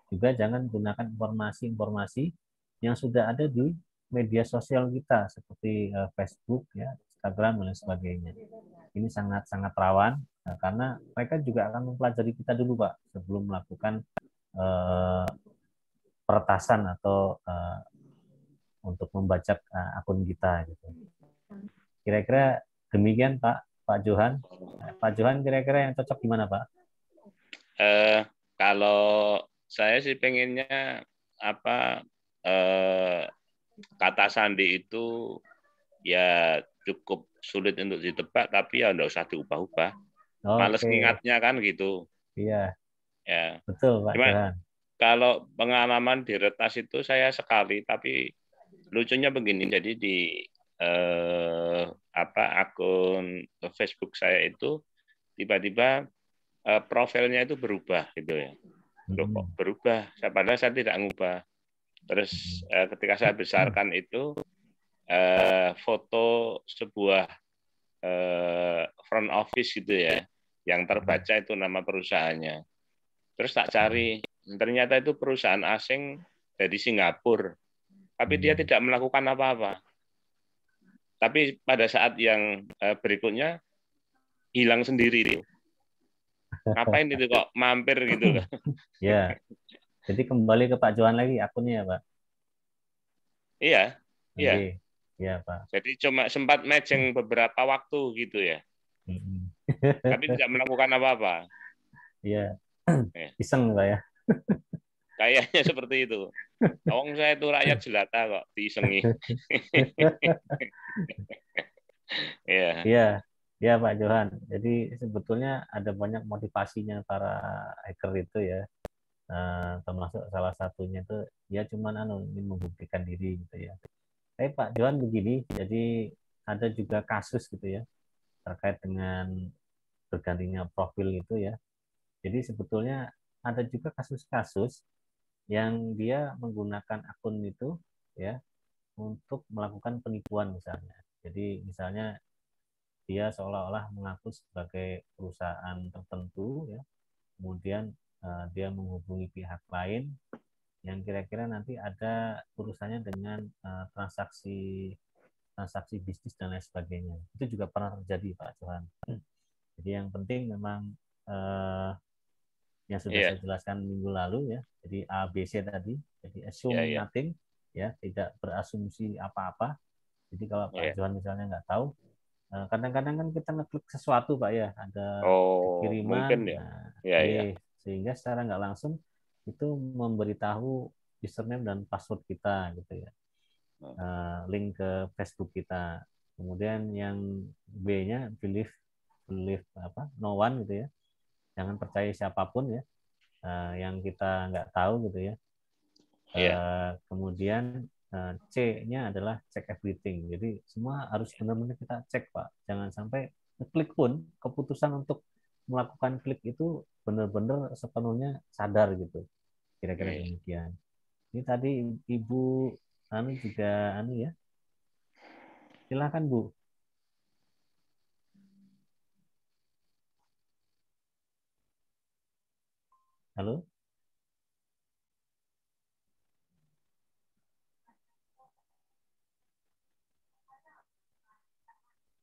Juga jangan gunakan informasi-informasi yang sudah ada di media sosial kita seperti Facebook, ya, Instagram dan sebagainya. Ini sangat-sangat rawan karena mereka juga akan mempelajari kita dulu Pak sebelum melakukan eh, peretasan atau untuk membajak akun kita gitu. Kira-kira demikian Pak Johan. Pak Johan kira-kira yang cocok gimana Pak? Kalau saya sih pengennya apa kata sandi itu ya cukup sulit untuk ditebak, tapi ya nggak usah diubah-ubah. Males Oke, ngingatnya kan gitu. iya Ya. betul Pak Cuma Johan. kalau pengalaman di retas itu saya sekali, tapi lucunya begini. Jadi di akun Facebook saya itu tiba-tiba profilnya itu berubah gitu ya. Loh, kok berubah? Padahal saya tidak ngubah. Terus ketika saya besarkan itu foto sebuah front office gitu ya, yang terbaca itu nama perusahaannya. Terus tak cari, ternyata itu perusahaan asing dari Singapura, tapi dia tidak melakukan apa-apa. Tapi pada saat yang berikutnya hilang sendiri itu. Ngapain itu kok mampir gitu loh. Ya, jadi kembali ke Pak Johan lagi akunnya ya Pak. Iya, iya. Oke, ya Pak. Jadi cuma sempat matching beberapa waktu gitu ya. Tapi tidak melakukan apa-apa. Iya, Ya, iseng Pak ya. kayaknya seperti itu. Wong saya itu rakyat jelata kok diisengi. Iya, Iya, ya Pak Johan. Jadi sebetulnya ada banyak motivasinya para hacker itu ya. Termasuk salah satunya itu ya cuman ingin membuktikan diri gitu ya. Pak Johan begini, jadi ada juga kasus gitu ya terkait dengan bergantinya profil itu ya. Jadi sebetulnya ada juga kasus-kasus yang dia menggunakan akun itu ya untuk melakukan penipuan misalnya. Jadi misalnya dia seolah-olah mengaku sebagai perusahaan tertentu ya, kemudian dia menghubungi pihak lain yang kira-kira nanti ada urusannya dengan transaksi transaksi bisnis dan lain sebagainya. Itu juga pernah terjadi Pak Johan. Jadi yang penting memang eh, yang sudah saya iya, jelaskan minggu lalu ya. Jadi A, B, C tadi. Jadi iya, assume iya, nothing ya, tidak berasumsi apa-apa. Jadi kalau Pak iya. Johan misalnya nggak tahu, kadang-kadang kan kita ngeklik sesuatu Pak ya, ada Oh, mungkin kiriman, ya. nah, Iya, iya. sehingga secara nggak langsung itu memberitahu username dan password kita gitu ya, link ke Facebook kita. Kemudian yang B-nya believe believe no one gitu ya. Jangan percaya siapapun ya yang kita nggak tahu gitu ya. Kemudian C-nya adalah check everything. Jadi semua harus benar-benar kita cek, Pak. Jangan sampai klik pun keputusan untuk melakukan klik itu benar-benar sepenuhnya sadar gitu. Kira-kira demikian. Ini tadi Ibu juga ya. Silakan Bu. Halo.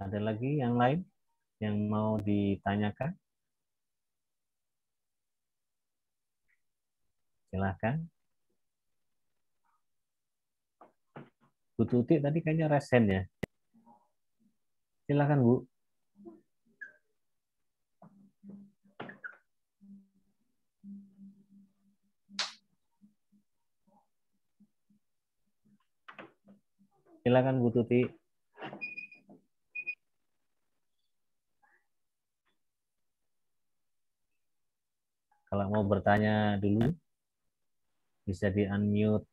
Ada lagi yang lain yang mau ditanyakan? Silakan. Bu Tuti tadi kayaknya resen ya. Silakan Bu. Silakan Bu Tuti. Kalau mau bertanya dulu, bisa di-unmute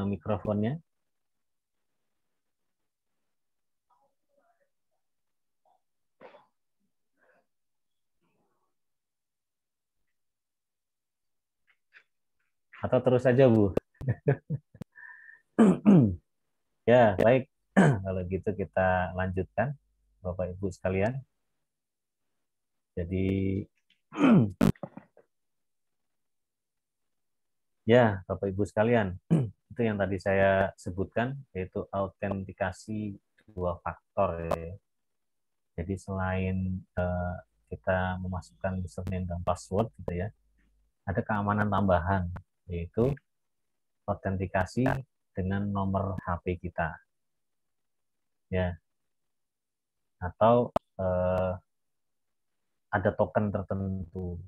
mikrofonnya. Atau terus saja, Bu. Ya, baik. Kalau gitu kita lanjutkan, Bapak Ibu sekalian. Jadi, ya, Bapak Ibu sekalian, itu yang tadi saya sebutkan, yaitu autentikasi dua faktor. Ya. Jadi selain kita memasukkan username dan password, gitu ya, ada keamanan tambahan, yaitu autentikasi dengan nomor HP kita, ya, atau ada token tertentu,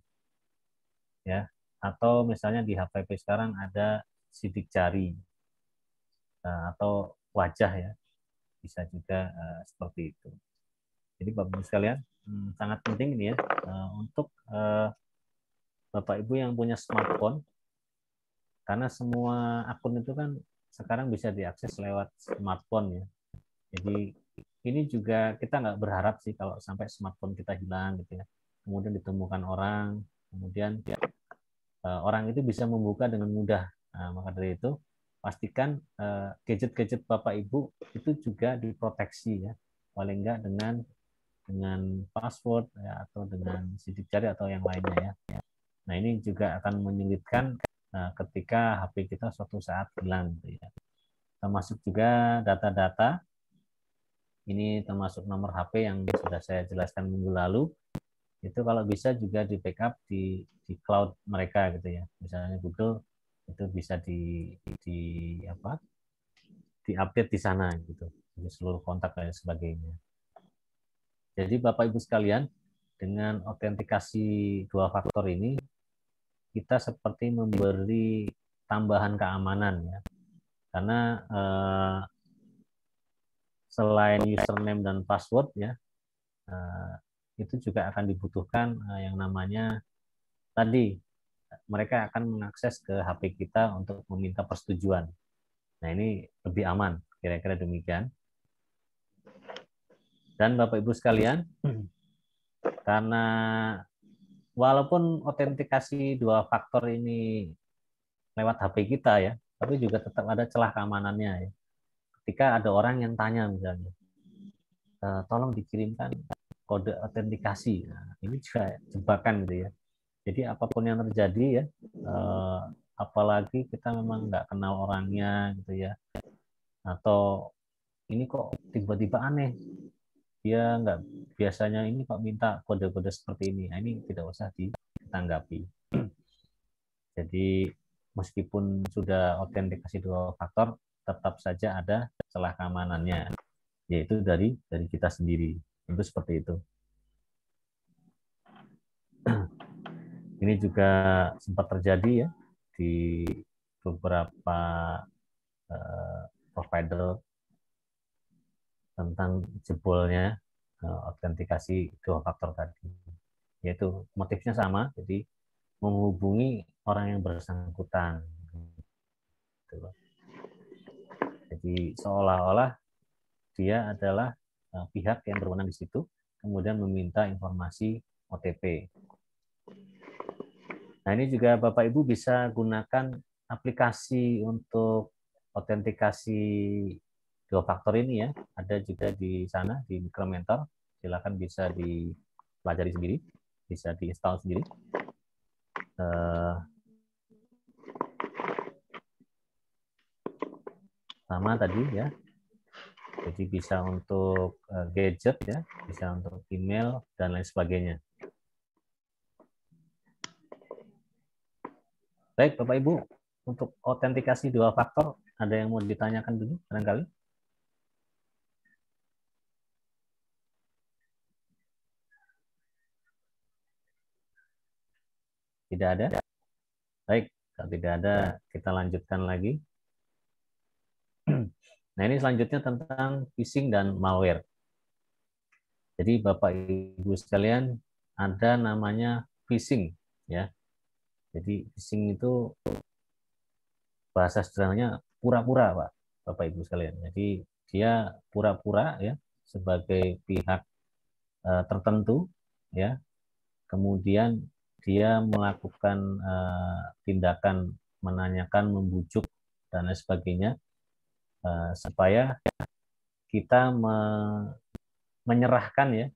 ya, atau misalnya di HPP sekarang ada sidik jari atau wajah, ya, bisa juga seperti itu. Jadi Bapak Ibu sekalian, sangat penting ini ya untuk Bapak Ibu yang punya smartphone, karena semua akun itu kan sekarang bisa diakses lewat smartphone ya. Jadi ini juga kita nggak berharap sih kalau sampai smartphone kita hilang gitu ya. Kemudian ditemukan orang, kemudian orang itu bisa membuka dengan mudah. Nah, maka dari itu pastikan gadget-gadget Bapak Ibu itu juga diproteksi ya, paling enggak dengan password ya, atau dengan sidik jari atau yang lainnya ya. Nah ini juga akan menyulitkan ketika HP kita suatu saat hilang gitu ya. Termasuk juga data-data, ini termasuk nomor HP yang sudah saya jelaskan minggu lalu, itu kalau bisa juga di backup di cloud mereka gitu ya. Misalnya Google itu bisa di update di sana gitu. Jadi seluruh kontak dan sebagainya. Jadi Bapak Ibu sekalian, dengan autentikasi dua faktor ini kita seperti memberi tambahan keamanan ya. Karena selain username dan password ya, itu juga akan dibutuhkan yang namanya tadi mereka akan mengakses ke HP kita untuk meminta persetujuan. Nah, ini lebih aman, kira-kira demikian. Dan Bapak Ibu sekalian, karena walaupun autentikasi dua faktor ini lewat HP kita ya, tapi juga tetap ada celah keamanannya ya. Ketika ada orang yang tanya misalnya, tolong dikirimkan kode autentikasi. Nah, ini juga jebakan gitu ya. Jadi apapun yang terjadi ya, apalagi kita memang nggak kenal orangnya gitu ya, atau ini kok tiba-tiba aneh, dia nggak biasanya ini kok minta kode-kode seperti ini. Nah, ini tidak usah ditanggapi. Jadi meskipun sudah autentikasi dua faktor, tetap saja ada celah keamanannya, yaitu dari kita sendiri. Tentu seperti itu. Ini juga sempat terjadi ya di beberapa provider tentang jebolnya autentikasi dua faktor tadi. Yaitu motifnya sama, jadi menghubungi orang yang bersangkutan. Jadi seolah-olah dia adalah pihak yang berwenang di situ, kemudian meminta informasi OTP. Nah, ini juga Bapak Ibu bisa gunakan aplikasi untuk autentikasi dua faktor ini ya. Ada juga di sana di Micromentor. Silakan bisa dipelajari sendiri, bisa diinstal sendiri. Sama tadi ya. Jadi bisa untuk gadget ya, bisa untuk email dan lain sebagainya. Baik, Bapak Ibu, untuk autentikasi dua faktor, ada yang mau ditanyakan dulu barangkali? Tidak ada? Baik, kalau tidak ada, kita lanjutkan lagi. Nah, ini selanjutnya tentang phishing dan malware. Jadi Bapak Ibu sekalian, ada namanya phishing ya. Jadi phishing itu bahasa sederhananya pura-pura, Pak, Bapak Ibu sekalian. Jadi dia pura-pura ya sebagai pihak tertentu ya. Kemudian dia melakukan tindakan menanyakan, membujuk dan lain sebagainya supaya kita menyerahkan ya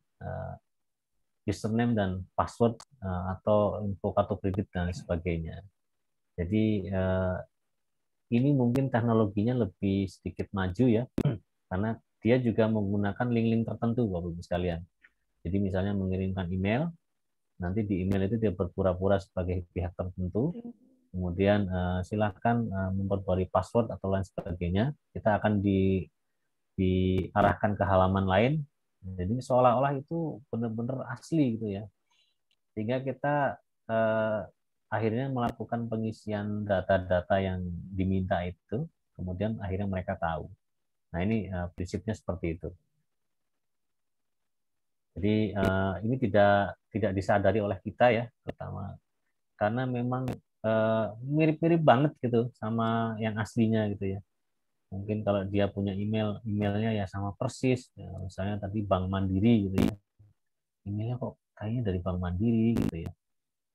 username dan password atau info kartu kredit dan sebagainya. Jadi ini mungkin teknologinya lebih sedikit maju ya, karena dia juga menggunakan link-link tertentu, Bapak Ibu sekalian. Jadi misalnya mengirimkan email, nanti di email itu dia berpura-pura sebagai pihak tertentu, kemudian silakan memperbarui password atau lain sebagainya. Kita akan diarahkan ke halaman lain. Jadi seolah-olah itu benar-benar asli gitu ya. Sehingga kita akhirnya melakukan pengisian data-data yang diminta itu, kemudian akhirnya mereka tahu. Nah, ini prinsipnya seperti itu. Jadi ini tidak disadari oleh kita ya, pertama karena memang mirip-mirip banget gitu sama yang aslinya gitu ya. Mungkin kalau dia punya emailnya ya sama persis, ya, misalnya tadi Bank Mandiri gitu ya, emailnya kok kayaknya dari Bank Mandiri gitu ya.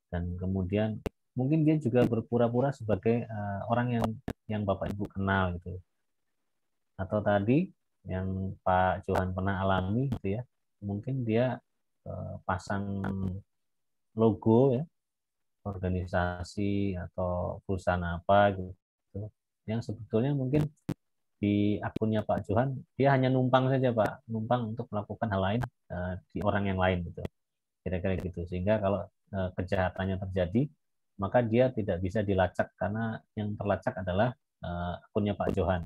Dan kemudian mungkin dia juga berpura-pura sebagai orang yang Bapak Ibu kenal gitu. Atau tadi yang Pak Johan pernah alami gitu ya, mungkin dia pasang logo ya organisasi atau perusahaan apa gitu yang sebetulnya mungkin di akunnya Pak Johan dia hanya numpang saja Pak, numpang untuk melakukan hal lain di orang yang lain gitu, kira-kira gitu. Sehingga kalau kejahatannya terjadi maka dia tidak bisa dilacak karena yang terlacak adalah akunnya Pak Johan,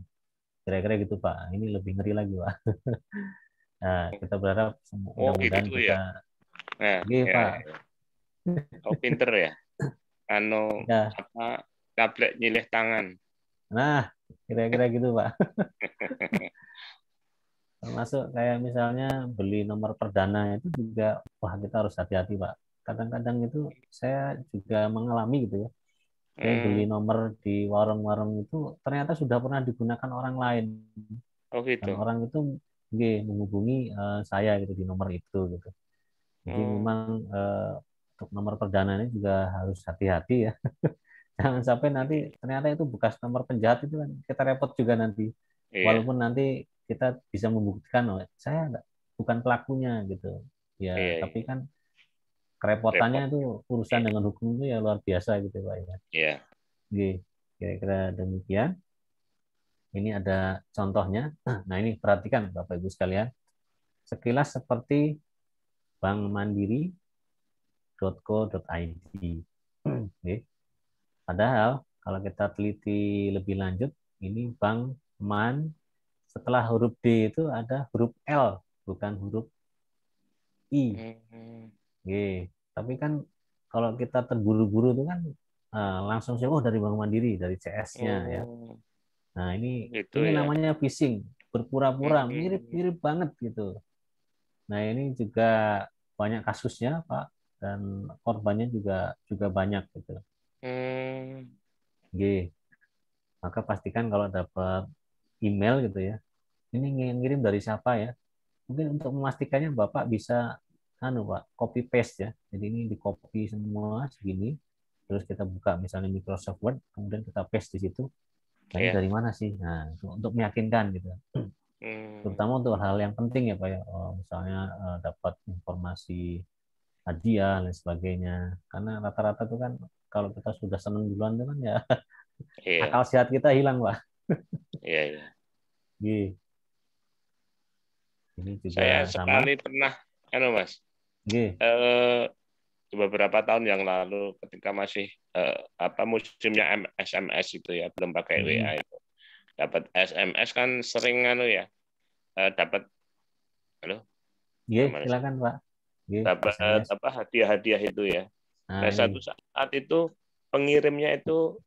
kira-kira gitu Pak. Ini lebih ngeri lagi Pak. Nah, kita berharap mudah-mudahan gitu kita ya. Nah, iya ya, Pak. Oh, pinter ya. Ya. Apa tablet nyilih tangan. Nah, kira-kira gitu Pak. Termasuk kayak misalnya beli nomor perdana itu juga, wah kita harus hati-hati Pak. Kadang-kadang itu saya juga mengalami gitu ya. Saya beli nomor di warung-warung itu ternyata sudah pernah digunakan orang lain. Oh Dan gitu. orang itu menghubungi saya gitu di nomor itu gitu. Jadi memang untuk nomor perdana ini juga harus hati-hati ya. Jangan sampai nanti ternyata itu bekas nomor penjahat, itu kan kita repot juga nanti. Iya. Walaupun nanti kita bisa membuktikan, oh, saya bukan pelakunya gitu. Ya, Iya. tapi kan kerepotannya Repot. itu urusan dengan hukum itu ya luar biasa gitu Pak ya. Iya. Oke, kira-kira demikian. Ini ada contohnya. Nah, ini perhatikan Bapak Ibu sekalian. Sekilas seperti bankmandiri.co.id. Oke. Padahal kalau kita teliti lebih lanjut, ini Bank Man, setelah huruf D itu ada huruf L, bukan huruf I. Oke. Tapi kan kalau kita terburu-buru itu kan langsung sih, oh dari Bank Mandiri, dari CS-nya ya. Nah, ini Gitu ya. namanya phishing, berpura-pura mirip-mirip banget gitu. Nah, ini juga banyak kasusnya, Pak, dan korbannya juga banyak gitu. Oke. Maka pastikan kalau dapat email gitu ya, ini ngirim dari siapa ya? Mungkin untuk memastikannya Bapak bisa Pak, copy paste ya. Jadi ini di copy semua segini, terus kita buka misalnya Microsoft Word, kemudian kita paste di situ. Nah, ini dari mana sih? Nah, untuk meyakinkan gitu. Terutama untuk hal yang penting ya Pak ya. Misalnya dapat informasi hadiah dan sebagainya. Karena rata-rata itu kan kalau kita sudah senang duluan itu kan ya akal sehat kita hilang, Pak. Iya, iya. Ini juga saya sama. sekali pernah, Mas, beberapa tahun yang lalu ketika masih musimnya SMS itu ya, belum pakai WA itu, dapat SMS kan sering dapat, silakan Pak. Dapat hadiah-hadiah itu ya. Nah, satu saat itu pengirimnya itu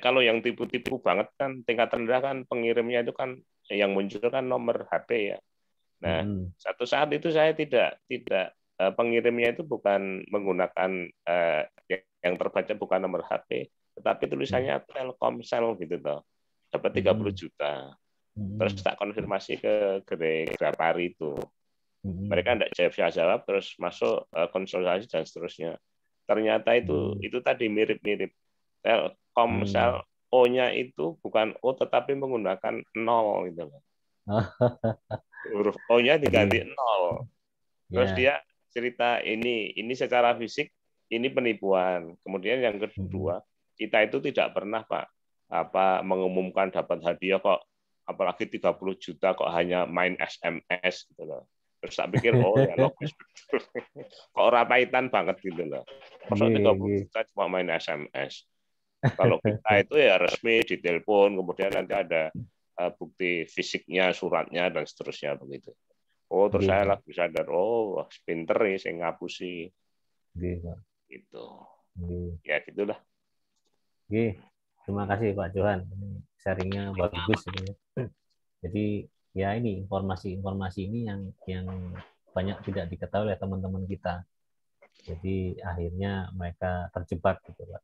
kalau yang tipu-tipu banget kan tingkat rendah kan pengirimnya itu kan yang muncul kan nomor HP ya. Nah, satu saat itu saya tidak pengirimnya itu bukan menggunakan yang terbaca bukan nomor HP, tetapi tulisannya Telkomsel gitu toh. Dapat 30 juta. Terus tak konfirmasi ke Grapari itu. Mereka tidak jawab terus masuk konsultasi dan seterusnya. Ternyata itu tadi mirip-mirip. Telkomsel O-nya itu bukan O tetapi menggunakan 0 gitu loh. Huruf O-nya diganti 0. Terus dia cerita ini secara fisik ini penipuan. Kemudian yang kedua, kita itu tidak pernah Pak mengumumkan dapat hadiah kok, apalagi 30 juta kok hanya main SMS gitu loh. Terus tak pikir oh ya logis betul. Kok rapaitan banget gitu loh. Masa 30 juta cuma main SMS. Kalau kita itu ya resmi ditelepon, kemudian nanti ada bukti fisiknya, suratnya dan seterusnya begitu. Oh, terus saya lagi sadar, oh, pinter nih saya ngapusi. Gitu. Ya gitulah. Terima kasih Pak Johan. Sharingnya bagus ini. Jadi ya ini informasi ini yang banyak tidak diketahui oleh teman-teman kita. Jadi akhirnya mereka terjebak gitu Pak.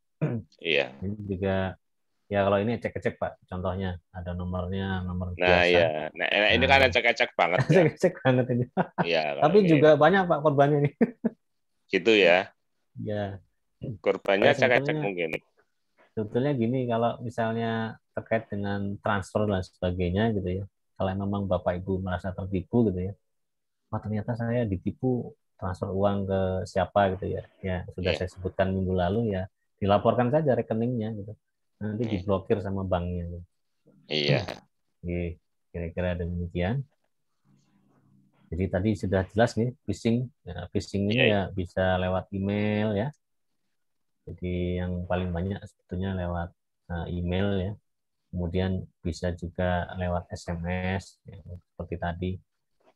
Iya. Ini juga ya kalau ini cek-cek Pak. Contohnya ada nomor nah, biasa. Ya. Nah, ini kan cek-cek banget ya. Cek banget ini. Iya. Tapi juga banyak Pak korbannya ini. Gitu ya. Ya. Korbannya cek-cek mungkin. Sebetulnya gini, kalau misalnya terkait dengan transfer dan sebagainya gitu ya. Kalau memang Bapak Ibu merasa tertipu gitu ya, ternyata saya ditipu transfer uang ke siapa gitu ya. Ya sudah saya sebutkan minggu lalu ya, dilaporkan saja rekeningnya gitu. Nanti diblokir sama banknya. Gitu. Iya. Kira-kira demikian. Jadi tadi sudah jelas nih phishing. Ya, phishing ini ya bisa lewat email ya. Jadi yang paling banyak sebetulnya lewat email ya. Kemudian bisa juga lewat SMS ya, seperti tadi,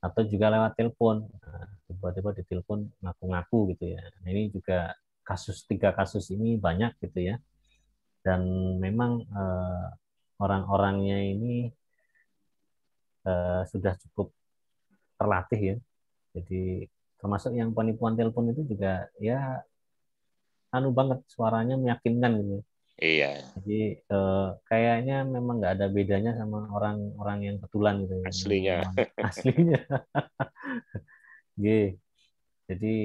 atau juga lewat telepon. Tiba-tiba ditelepon ngaku-ngaku gitu ya. Nah, ini juga tiga kasus ini banyak gitu ya. Dan memang orang-orangnya ini sudah cukup terlatih ya. Jadi termasuk yang penipuan telepon itu juga ya banget suaranya meyakinkan gitu. Iya. Jadi kayaknya memang nggak ada bedanya sama orang-orang yang kebetulan gitu. Aslinya. Aslinya. Jadi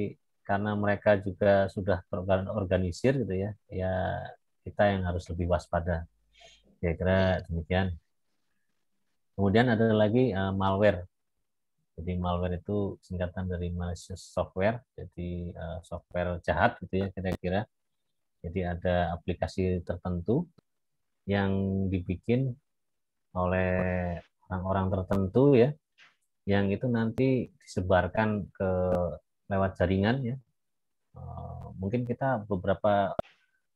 karena mereka juga sudah terorganisir gitu ya, ya kita yang harus lebih waspada. Kira-kira demikian. Kemudian ada lagi malware. Jadi malware itu singkatan dari malicious software, jadi software jahat gitu ya kira-kira. Jadi ada aplikasi tertentu yang dibikin oleh orang-orang tertentu ya, yang itu nanti disebarkan ke lewat jaringan ya. Mungkin kita beberapa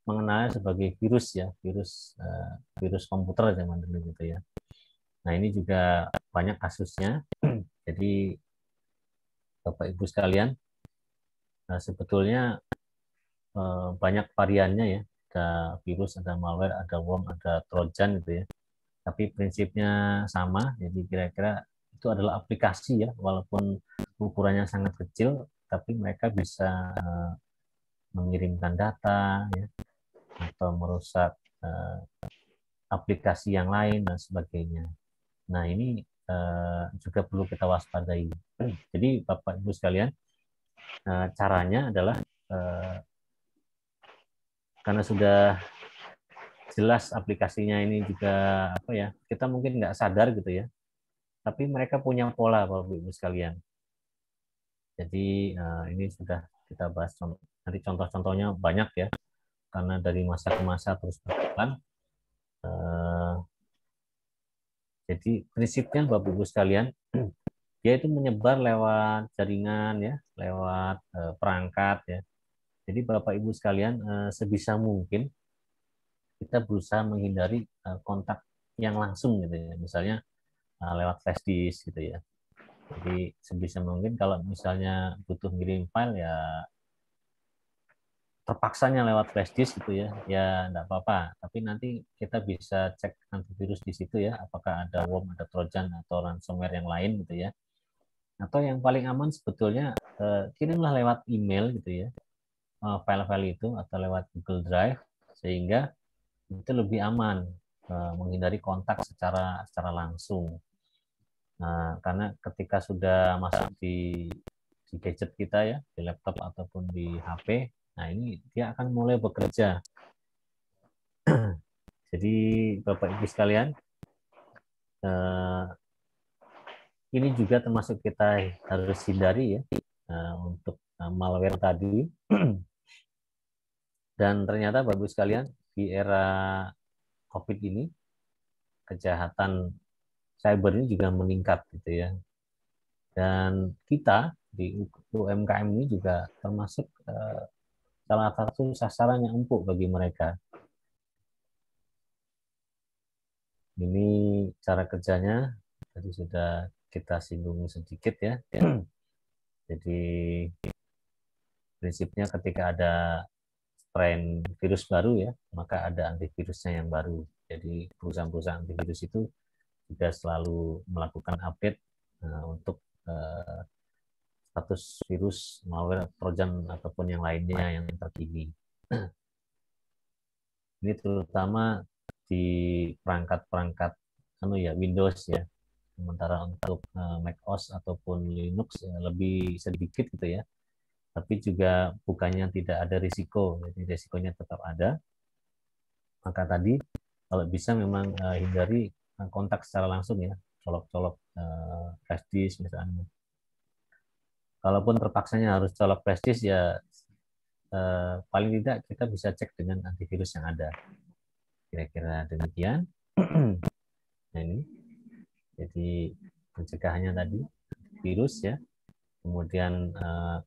mengenalnya sebagai virus ya, virus komputer zaman dulu gitu ya. Nah ini juga banyak kasusnya. Jadi Bapak Ibu sekalian, sebetulnya banyak variannya ya. Ada virus, ada malware, ada worm, ada trojan gitu ya. Tapi prinsipnya sama. Jadi kira-kira itu adalah aplikasi ya, walaupun ukurannya sangat kecil, tapi mereka bisa mengirimkan data ya, atau merusak aplikasi yang lain dan sebagainya. Nah, ini juga perlu kita waspadai. Jadi Bapak Ibu sekalian, caranya adalah karena sudah jelas aplikasinya ini juga apa ya, kita mungkin nggak sadar gitu ya, tapi mereka punya pola Bapak Ibu sekalian. Jadi ini sudah kita bahas, nanti contoh-contohnya banyak ya, karena dari masa ke masa terus berjalan. Jadi prinsipnya Bapak Ibu sekalian, dia itu menyebar lewat jaringan ya, lewat perangkat ya. Jadi Bapak Ibu sekalian, sebisa mungkin kita berusaha menghindari kontak yang langsung gitu ya. Misalnya lewat flash disk gitu ya. Jadi sebisa mungkin kalau misalnya butuh ngirim file ya terpaksanya lewat flash disk gitu ya, ya enggak apa-apa. Tapi nanti kita bisa cek antivirus di situ ya, apakah ada worm, ada trojan atau ransomware yang lain gitu ya. Atau yang paling aman sebetulnya kirimlah lewat email gitu ya, file-file itu, atau lewat Google Drive, sehingga itu lebih aman menghindari kontak secara langsung. Nah, karena ketika sudah masuk di gadget kita ya, di laptop ataupun di HP, nah ini dia akan mulai bekerja. Jadi Bapak Ibu sekalian, ini juga termasuk kita harus hindari ya, untuk malware tadi. Dan ternyata Bapak Ibu sekalian, di era COVID ini kejahatan cyber ini juga meningkat gitu ya. Dan kita di UMKM ini juga termasuk salah satu sasaran yang empuk bagi mereka. Ini cara kerjanya tadi sudah kita singgung sedikit ya. Jadi prinsipnya ketika ada strain virus baru ya, maka ada antivirusnya yang baru. Jadi perusahaan-perusahaan antivirus itu juga selalu melakukan update untuk status virus, malware, trojan ataupun yang lainnya yang terkini. Ini terutama di perangkat-perangkat Windows ya. Sementara untuk macOS ataupun Linux ya, lebih sedikit gitu ya. Tapi juga bukannya tidak ada risiko, jadi risikonya tetap ada. Maka tadi kalau bisa memang hindari kontak secara langsung ya, colok-colok flash disk misalnya. Kalaupun terpaksanya harus colok flash disk ya paling tidak kita bisa cek dengan antivirus yang ada. Kira-kira demikian. Nah ini, jadi pencegahannya tadi virus ya, kemudian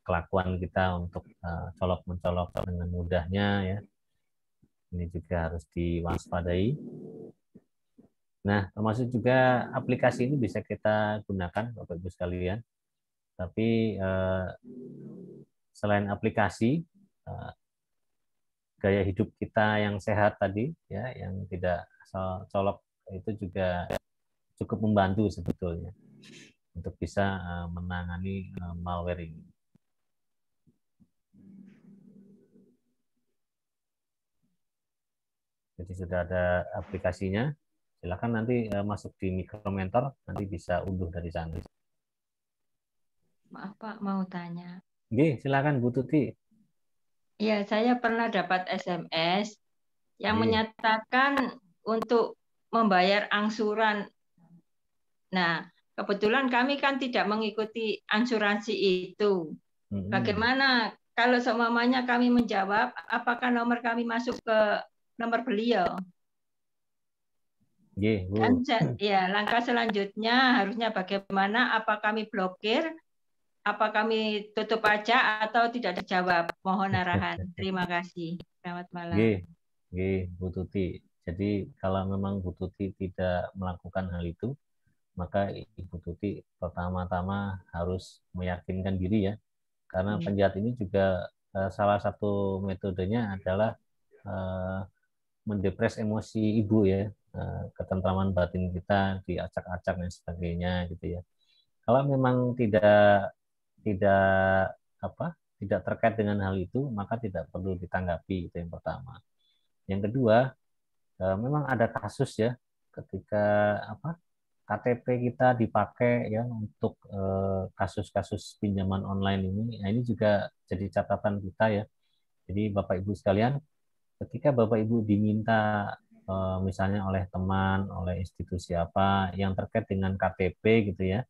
kelakuan kita untuk colok-mencolok dengan mudahnya ya, ini juga harus diwaspadai. Nah, termasuk juga aplikasi ini bisa kita gunakan Bapak Ibu sekalian. Tapi selain aplikasi, gaya hidup kita yang sehat tadi ya, yang tidak asal colok, itu juga cukup membantu sebetulnya untuk bisa menangani malware ini. Jadi sudah ada aplikasinya. Silakan nanti masuk di Micromentor, nanti bisa unduh dari sana. Maaf Pak, mau tanya. Oke, silakan Bu Tuti. Ya, saya pernah dapat SMS yang menyatakan untuk membayar angsuran. Nah, kebetulan kami kan tidak mengikuti asuransi itu. Bagaimana kalau seumpamanya kami menjawab, apakah nomor kami masuk ke nomor beliau? Dan ya, langkah selanjutnya harusnya bagaimana? Apa kami blokir? Apa kami tutup aja atau tidak dijawab? Mohon arahan. Terima kasih. Selamat malam. Bu Tuti. Jadi kalau memang Bu Tuti tidak melakukan hal itu, maka Ibu Tuti pertama-tama harus meyakinkan diri ya. Karena penjahat ini juga salah satu metodenya adalah mendepres emosi ibu ya, ketentraman batin kita diacak-acak dan sebagainya gitu ya. Kalau memang tidak tidak terkait dengan hal itu, maka tidak perlu ditanggapi. Itu yang pertama. Yang kedua, memang ada kasus ya ketika KTP kita dipakai ya untuk kasus-kasus pinjaman online ini. Nah, ini juga jadi catatan kita ya. Jadi Bapak Ibu sekalian, ketika Bapak Ibu diminta misalnya oleh teman, oleh institusi apa yang terkait dengan KTP gitu ya,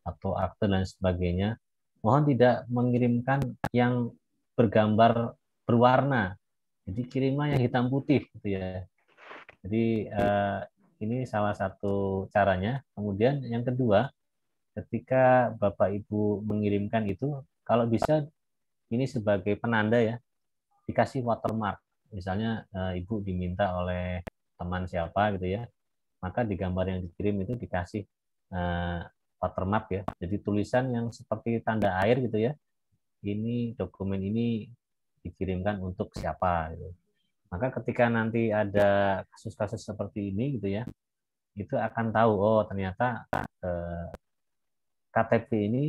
atau akte dan sebagainya, mohon tidak mengirimkan yang bergambar berwarna. Jadi kirimlah yang hitam putih gitu ya. Jadi ini salah satu caranya. Kemudian yang kedua, ketika Bapak Ibu mengirimkan itu, kalau bisa ini sebagai penanda ya, dikasih watermark. Misalnya Ibu diminta oleh teman siapa gitu ya, maka di gambar yang dikirim itu dikasih watermark ya. Jadi tulisan yang seperti tanda air gitu ya. Ini dokumen ini dikirimkan untuk siapa gitu. Maka ketika nanti ada kasus-kasus seperti ini gitu ya, itu akan tahu oh ternyata KTP ini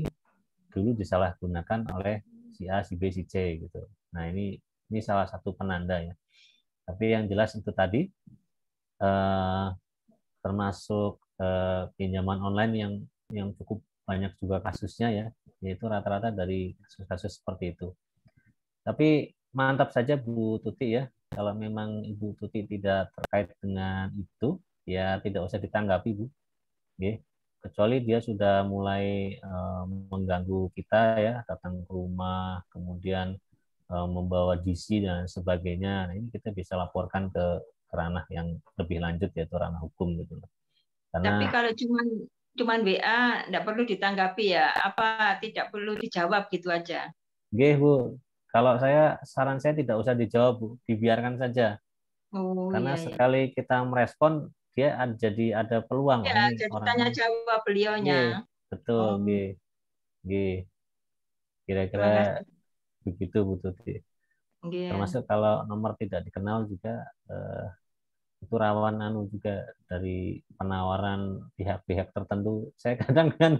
dulu disalahgunakan oleh si A, si B, si C gitu. Nah, ini salah satu penanda ya. Tapi yang jelas itu tadi termasuk pinjaman online yang cukup banyak juga kasusnya ya, yaitu rata-rata dari kasus-kasus seperti itu. Tapi mantap saja Bu Tuti ya, kalau memang Ibu Tuti tidak terkait dengan itu, ya tidak usah ditanggapi Bu. Oke. Kecuali dia sudah mulai mengganggu kita ya, datang ke rumah, kemudian membawa DC dan sebagainya. Nah, ini kita bisa laporkan ke ranah yang lebih lanjut yaitu ranah hukum gitu. Tapi Karena kalau cuman WA enggak perlu ditanggapi ya, apa tidak perlu dijawab gitu aja. Nggih, Bu. Kalau saran saya tidak usah dijawab, Bu. Dibiarkan saja. Oh Karena iya ya. sekali kita merespon, dia jadi ada peluang. Oh, Ya, ini jadi orang tanya ini. jawab Nggih, beliaunya. betul, Oh, nggih. Nggih. terima Kira-kira kasih. begitu, Bu Tuti. Iya. Termasuk kalau nomor tidak dikenal juga itu rawan juga dari penawaran pihak-pihak tertentu. Saya kadang-kadang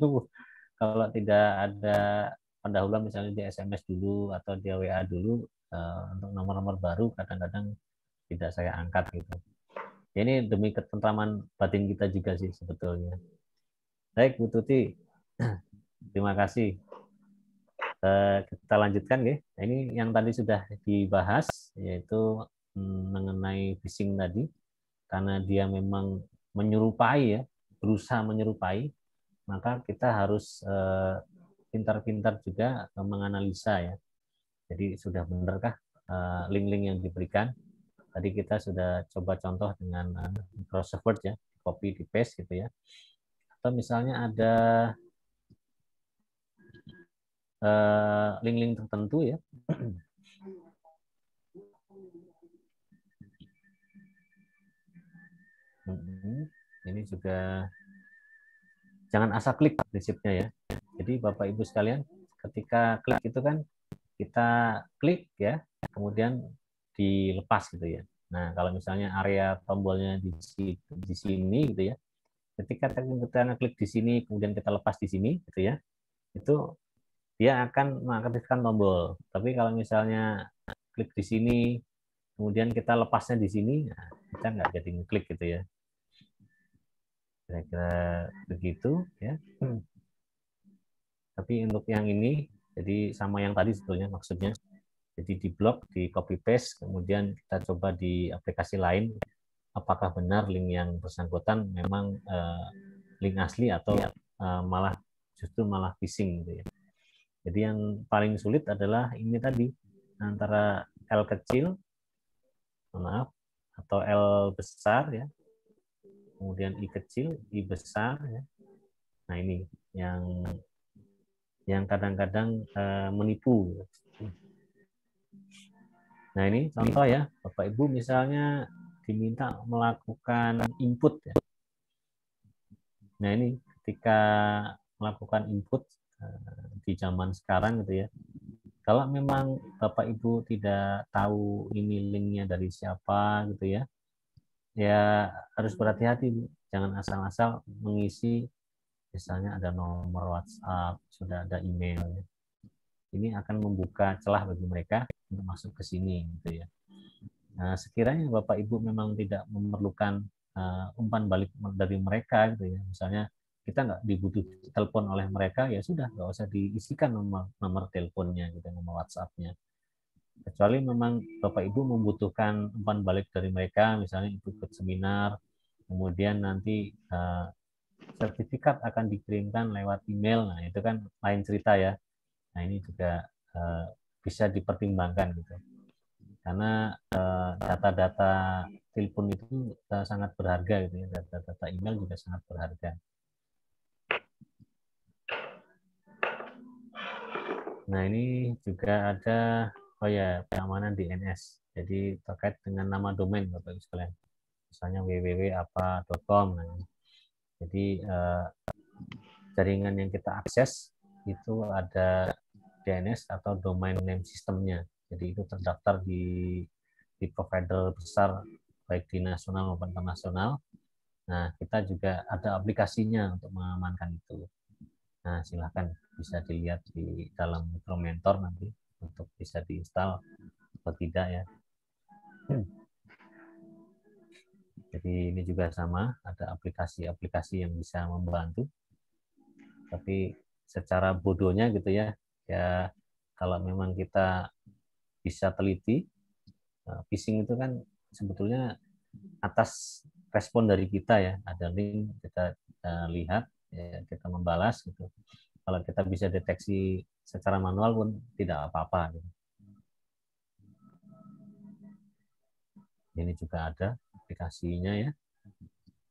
kalau tidak ada pendahuluan misalnya di SMS dulu atau di WA dulu untuk nomor-nomor baru kadang-kadang tidak saya angkat gitu. Ini demi ketentraman batin kita juga sih sebetulnya. Baik Bu Tuti, terima kasih. Kita lanjutkan ya. Ini yang tadi sudah dibahas yaitu mengenai phishing tadi, karena dia memang menyerupai ya, berusaha menyerupai, maka kita harus pintar-pintar juga menganalisa ya. Jadi sudah benarkah link-link yang diberikan? Tadi kita sudah coba contoh dengan Microsoft Word ya, copy di paste gitu ya. Atau misalnya ada link-link tertentu ya. Ini juga jangan asal klik prinsipnya ya. Jadi Bapak Ibu sekalian, ketika klik itu kan kita klik ya, kemudian dilepas gitu ya. Nah, kalau misalnya area tombolnya di sini gitu ya. Ketika kita klik di sini kemudian kita lepas di sini gitu ya. Itu dia akan mengaktifkan tombol. Tapi kalau misalnya klik di sini kemudian kita lepasnya di sini, nah, kita nggak jadi ngeklik gitu ya. Kira-kira begitu ya. Tapi untuk yang ini, jadi sama yang tadi sebetulnya maksudnya. Jadi di blok, di copy paste, kemudian kita coba di aplikasi lain, apakah benar link yang bersangkutan memang link asli atau justru malah phishing gitu ya. Jadi yang paling sulit adalah ini tadi, antara L kecil, maaf, atau L besar ya, kemudian I kecil, I besar ya. Nah ini yang kadang-kadang menipu. Nah ini contoh ya, Bapak Ibu misalnya diminta melakukan input ya. Nah ini ketika melakukan input di zaman sekarang gitu ya, kalau memang Bapak Ibu tidak tahu ini linknya dari siapa gitu ya harus berhati-hati, jangan asal-asal mengisi misalnya ada nomor WhatsApp, sudah ada email, ya. Ini akan membuka celah bagi mereka untuk masuk ke sini, gitu ya. Nah, sekiranya Bapak Ibu memang tidak memerlukan umpan balik dari mereka, gitu ya. Misalnya kita nggak dibutuh telepon oleh mereka, ya sudah, nggak usah diisikan nomor teleponnya, gitu, nomor WhatsApp-nya. Kecuali memang Bapak Ibu membutuhkan umpan balik dari mereka, misalnya ikut seminar, kemudian nanti sertifikat akan dikirimkan lewat email, nah itu kan lain cerita ya. Nah ini juga bisa dipertimbangkan gitu, karena data-data telepon itu sangat berharga gitu ya, data-data email juga sangat berharga. Nah ini juga ada keamanan DNS, jadi terkait dengan nama domain Bapak Ibu sekalian, misalnya www.apa.com. Nah, jadi jaringan yang kita akses itu ada DNS atau domain name systemnya. Jadi itu terdaftar di provider besar baik di nasional maupun internasional. Nah, kita juga ada aplikasinya untuk mengamankan itu. Nah, silahkan bisa dilihat di dalam Micromentor nanti untuk bisa diinstal atau tidak ya. Jadi ini juga sama, ada aplikasi-aplikasi yang bisa membantu. Tapi secara bodohnya gitu ya, ya kalau memang kita bisa teliti, phishing itu kan sebetulnya atas respon dari kita ya, ada link kita lihat, ya, kita membalas gitu. Kalau kita bisa deteksi secara manual pun tidak apa-apa. Gitu. Ini juga ada aplikasinya ya,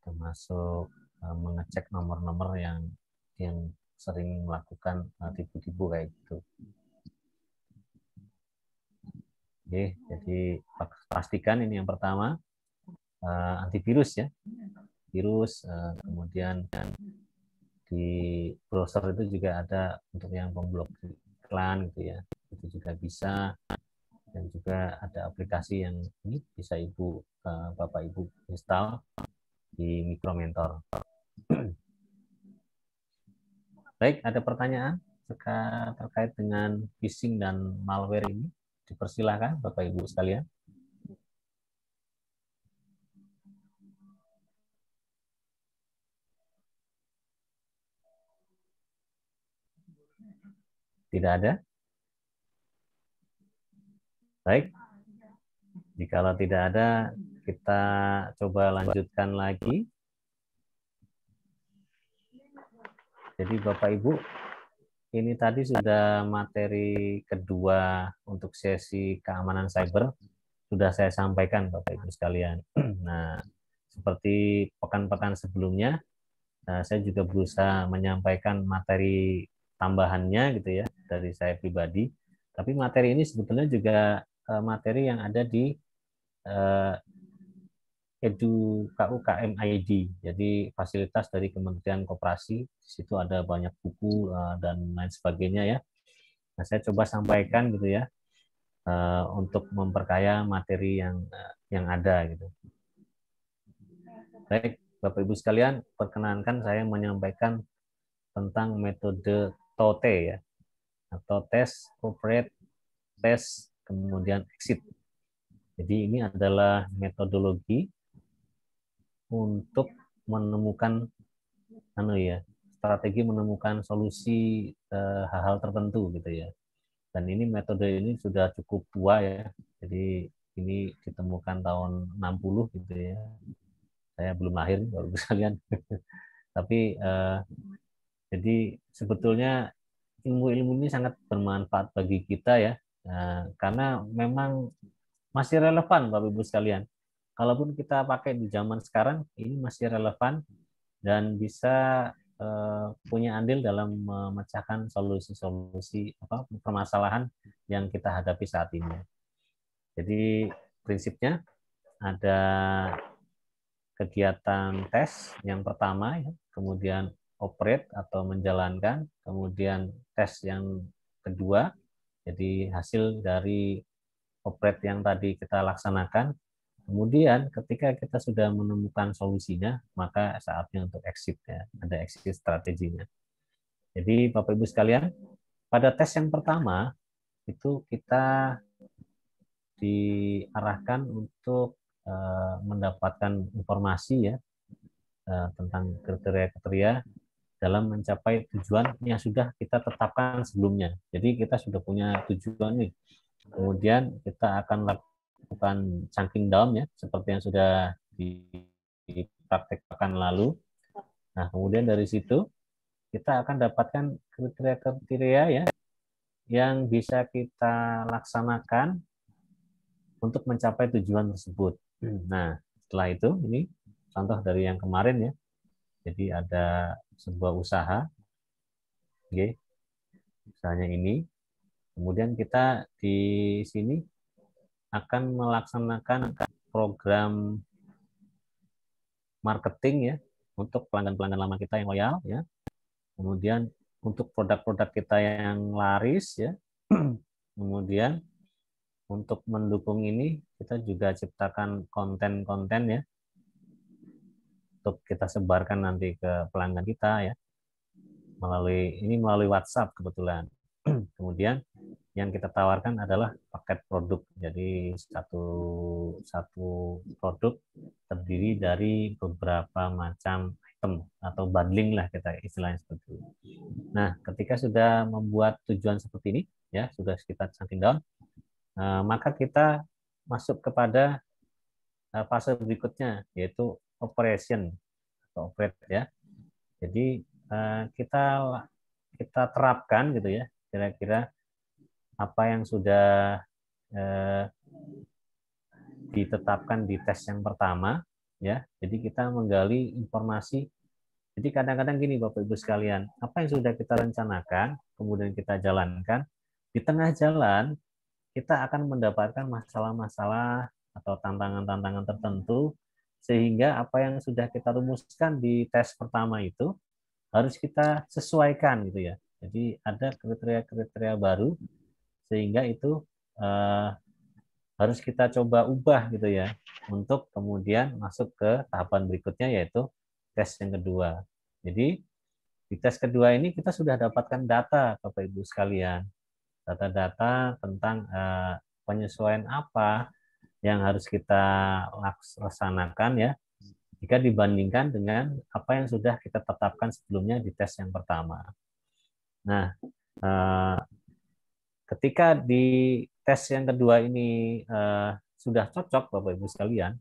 termasuk mengecek nomor-nomor yang sering melakukan tipu-tipu kayak gitu. Oke, jadi pastikan ini yang pertama antivirus ya, virus, kemudian di browser itu juga ada untuk yang pemblokir iklan gitu ya, itu juga bisa, dan juga ada aplikasi yang ini bisa Bapak Ibu install di Micromentor. Baik, ada pertanyaan terkait dengan phishing dan malware ini? Dipersilahkan Bapak Ibu sekalian. Tidak ada? Baik. Jikalau tidak ada, kita coba lanjutkan lagi. Jadi Bapak Ibu, ini tadi sudah materi kedua untuk sesi keamanan cyber. Sudah saya sampaikan Bapak Ibu sekalian. Nah, seperti pekan-pekan sebelumnya, saya juga berusaha menyampaikan materi tambahannya gitu ya dari saya pribadi. Tapi materi ini sebetulnya juga materi yang ada di KUKM ID, jadi fasilitas dari Kementerian Koperasi. Di situ ada banyak buku dan lain sebagainya ya. Nah, saya coba sampaikan gitu ya untuk memperkaya materi yang ada gitu. Baik, Bapak Ibu sekalian, perkenankan saya menyampaikan tentang metode TOTE ya, atau tes, operate, tes, kemudian exit. Jadi ini adalah metodologi untuk menemukan strategi menemukan solusi hal-hal tertentu gitu ya. Dan ini metode ini sudah cukup tua ya. Jadi ini ditemukan tahun 60 gitu ya. Saya belum lahir baru sekalian. Tapi jadi sebetulnya ilmu-ilmu ini sangat bermanfaat bagi kita ya. Karena memang masih relevan Bapak Ibu sekalian. Kalaupun kita pakai di zaman sekarang, ini masih relevan dan bisa punya andil dalam memecahkan solusi-solusi permasalahan yang kita hadapi saat ini. Jadi prinsipnya ada kegiatan tes yang pertama, ya, kemudian operate atau menjalankan, kemudian tes yang kedua, jadi hasil dari operate yang tadi kita laksanakan, kemudian ketika kita sudah menemukan solusinya, maka saatnya untuk exit ya, ada exit strateginya. Jadi Bapak Ibu sekalian, pada tes yang pertama itu kita diarahkan untuk mendapatkan informasi ya tentang kriteria-kriteria dalam mencapai tujuan yang sudah kita tetapkan sebelumnya. Jadi kita sudah punya tujuan nih. Kemudian kita akan lakukan chunking down ya, seperti yang sudah dipraktekkan lalu. Nah, kemudian dari situ kita akan dapatkan kriteria-kriteria ya yang bisa kita laksanakan untuk mencapai tujuan tersebut. Nah, setelah itu ini contoh dari yang kemarin ya. Jadi ada sebuah usaha, okay. Misalnya ini. Kemudian kita di sini akan melaksanakan program marketing ya untuk pelanggan-pelanggan lama kita yang loyal ya. Kemudian untuk produk-produk kita yang laris ya. Kemudian untuk mendukung ini kita juga ciptakan konten-konten ya untuk kita sebarkan nanti ke pelanggan kita ya melalui WhatsApp kebetulan. Kemudian yang kita tawarkan adalah paket produk. Jadi satu produk terdiri dari beberapa macam item atau bundling lah kita istilahnya seperti itu. Nah, ketika sudah membuat tujuan seperti ini ya, sudah kita chunking down, maka kita masuk kepada fase berikutnya yaitu operation atau operate ya. Jadi kita terapkan gitu ya kira-kira apa yang sudah ditetapkan di tes yang pertama ya. Jadi kita menggali informasi. Jadi kadang-kadang gini Bapak Ibu sekalian, apa yang sudah kita rencanakan kemudian kita jalankan, di tengah jalan kita akan mendapatkan masalah-masalah atau tantangan-tantangan tertentu sehingga apa yang sudah kita rumuskan di tes pertama itu harus kita sesuaikan gitu ya. Jadi ada kriteria-kriteria baru sehingga itu harus kita coba ubah gitu ya untuk kemudian masuk ke tahapan berikutnya yaitu tes yang kedua. Jadi di tes kedua ini kita sudah dapatkan data Bapak Ibu sekalian. Data-data tentang penyesuaian apa yang harus kita laksanakan ya jika dibandingkan dengan apa yang sudah kita tetapkan sebelumnya di tes yang pertama. Nah, ketika di tes yang kedua ini sudah cocok Bapak Ibu sekalian,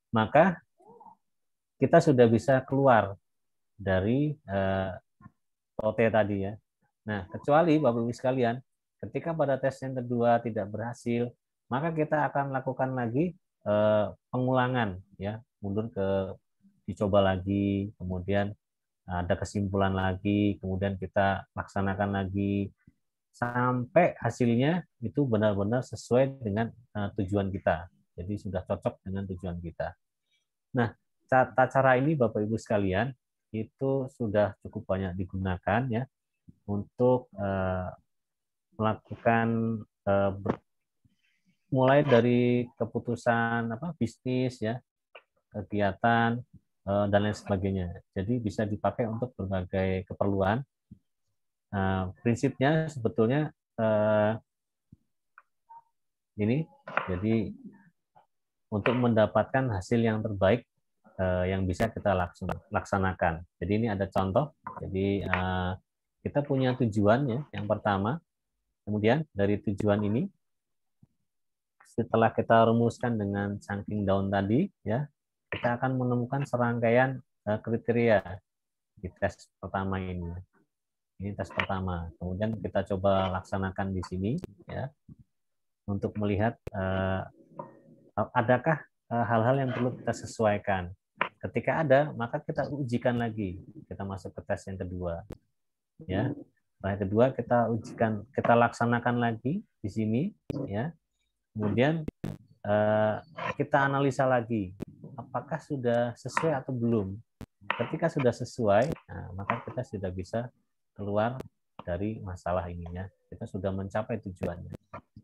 maka kita sudah bisa keluar dari OT tadi ya. Nah, kecuali Bapak Ibu sekalian, ketika pada tes yang kedua tidak berhasil, maka kita akan lakukan lagi pengulangan ya, mundur ke dicoba lagi, kemudian ada kesimpulan lagi, kemudian kita laksanakan lagi sampai hasilnya itu benar-benar sesuai dengan tujuan kita. Jadi sudah cocok dengan tujuan kita. Nah, tata cara ini Bapak Ibu sekalian itu sudah cukup banyak digunakan ya untuk melakukan mulai dari keputusan bisnis ya, kegiatan dan lain sebagainya. Jadi bisa dipakai untuk berbagai keperluan. Prinsipnya sebetulnya ini, jadi untuk mendapatkan hasil yang terbaik yang bisa kita laksanakan. Jadi ini ada contoh. Jadi kita punya tujuan ya, yang pertama. Kemudian dari tujuan ini, setelah kita rumuskan dengan chunking down tadi, ya, kita akan menemukan serangkaian kriteria di tes pertama ini. Ini tes pertama. Kemudian kita coba laksanakan di sini, ya, untuk melihat adakah hal-hal yang perlu kita sesuaikan. Ketika ada, maka kita ujikan lagi. Kita masuk ke tes yang kedua, ya. Yang kedua kita ujikan, kita laksanakan lagi di sini, ya. Kemudian kita analisa lagi, apakah sudah sesuai atau belum. Ketika sudah sesuai, nah, maka kita sudah bisa keluar dari masalah ininya. Kita sudah mencapai tujuannya.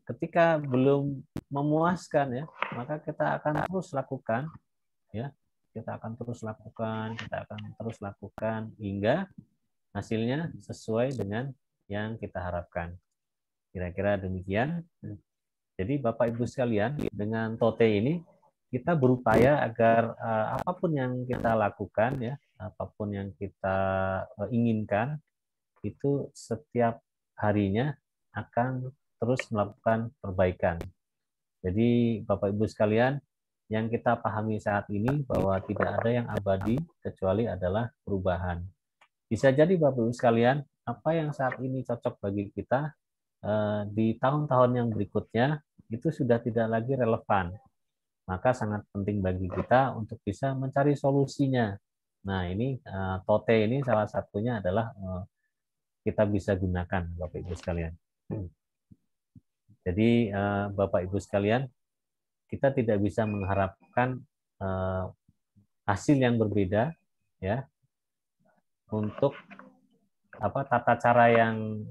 Ketika belum memuaskan, ya, maka kita akan terus lakukan, ya. Kita akan terus lakukan hingga hasilnya sesuai dengan yang kita harapkan. Kira-kira demikian. Jadi Bapak Ibu sekalian, dengan TOTE ini kita berupaya agar apapun yang kita lakukan, ya, apapun yang kita inginkan, itu setiap harinya akan terus melakukan perbaikan. Jadi Bapak Ibu sekalian, yang kita pahami saat ini bahwa tidak ada yang abadi kecuali adalah perubahan. Bisa jadi Bapak Ibu sekalian, apa yang saat ini cocok bagi kita di tahun-tahun yang berikutnya itu sudah tidak lagi relevan. Maka sangat penting bagi kita untuk bisa mencari solusinya. Nah, ini TOTE ini salah satunya adalah kita bisa gunakan Bapak Ibu sekalian. Jadi Bapak Ibu sekalian, kita tidak bisa mengharapkan hasil yang berbeda, ya, untuk tata cara yang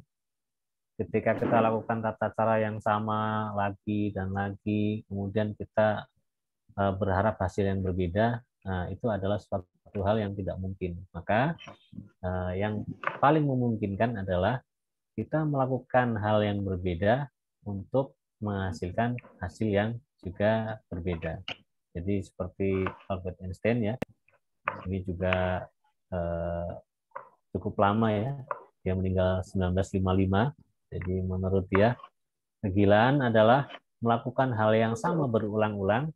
ketika kita lakukan tata cara yang sama lagi dan lagi, kemudian kita berharap hasil yang berbeda, itu adalah suatu hal yang tidak mungkin. Maka yang paling memungkinkan adalah kita melakukan hal yang berbeda untuk menghasilkan hasil yang juga berbeda. Jadi seperti Albert Einstein, ya, ini juga cukup lama, ya, dia meninggal 1955. Jadi menurut dia kegilaan adalah melakukan hal yang sama berulang-ulang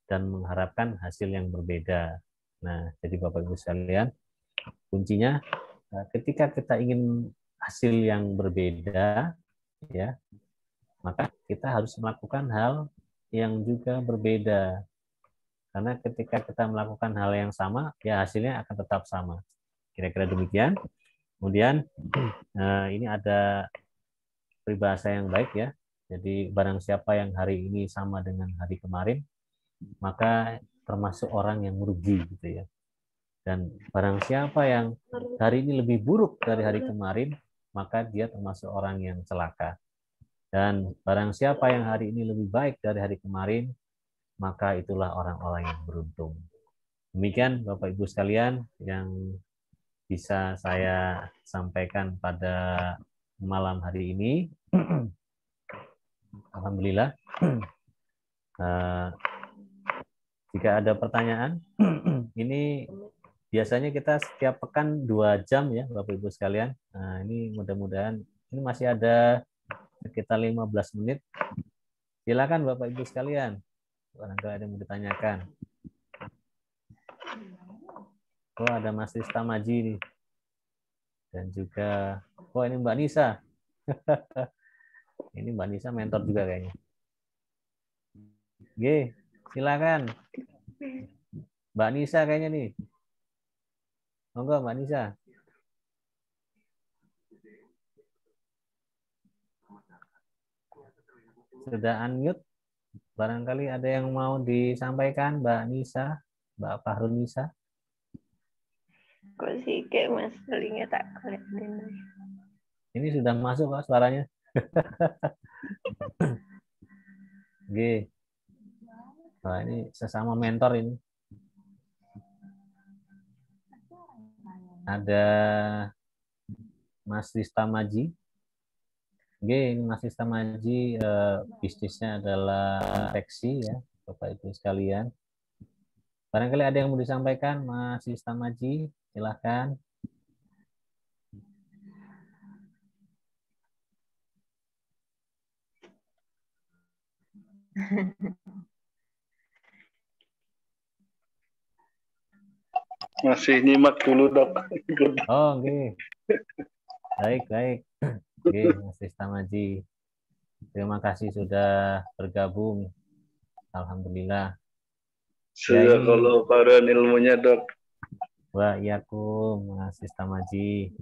dan mengharapkan hasil yang berbeda. Nah, jadi Bapak Ibu sekalian, kuncinya ketika kita ingin hasil yang berbeda, ya, maka kita harus melakukan hal yang juga berbeda. Karena ketika kita melakukan hal yang sama, ya hasilnya akan tetap sama. Kira-kira demikian. Kemudian ini ada peribahasa yang baik, ya. Jadi barang siapa yang hari ini sama dengan hari kemarin, maka termasuk orang yang merugi, gitu ya. Dan barang siapa yang hari ini lebih buruk dari hari kemarin, maka dia termasuk orang yang celaka. Dan barang siapa yang hari ini lebih baik dari hari kemarin, maka itulah orang-orang yang beruntung. Demikian Bapak Ibu sekalian yang bisa saya sampaikan pada malam hari ini. Alhamdulillah. Jika ada pertanyaan, ini biasanya kita setiap pekan 2 jam, ya Bapak Ibu sekalian. Nah, ini mudah-mudahan ini masih ada sekitar 15 menit. Silakan Bapak Ibu sekalian. Barangkali ada yang mau ditanyakan. Oh, ada Mas Rista Maji nih. Dan juga, oh ini Mbak Nisa. Ini Mbak Nisa mentor juga kayaknya. Oke, silakan. Mbak Nisa kayaknya nih. Monggo Mbak Nisa. Sudah unmute. Barangkali ada yang mau disampaikan Mbak Nisa, Mbak Fahrun Nisa. Kok sih kayak Mas Lingnya tak kelihatin. Ini sudah masuk Pak suaranya. Oke. Nah, ini sesama mentor ini. Ada Mas Rista Maji. Oke, ini Mas Rista Maji, bisnisnya adalah konveksi, ya Bapak Ibu sekalian. Barangkali ada yang mau disampaikan Mas Rista Maji, silahkan. Masih nyimak dulu dok. Oh, oke. Baik. Oke, Mas Rista Maji. Terima kasih sudah bergabung. Alhamdulillah. Sudah kalau para ilmunya dok. Wa iyakum, Mas Rista Maji.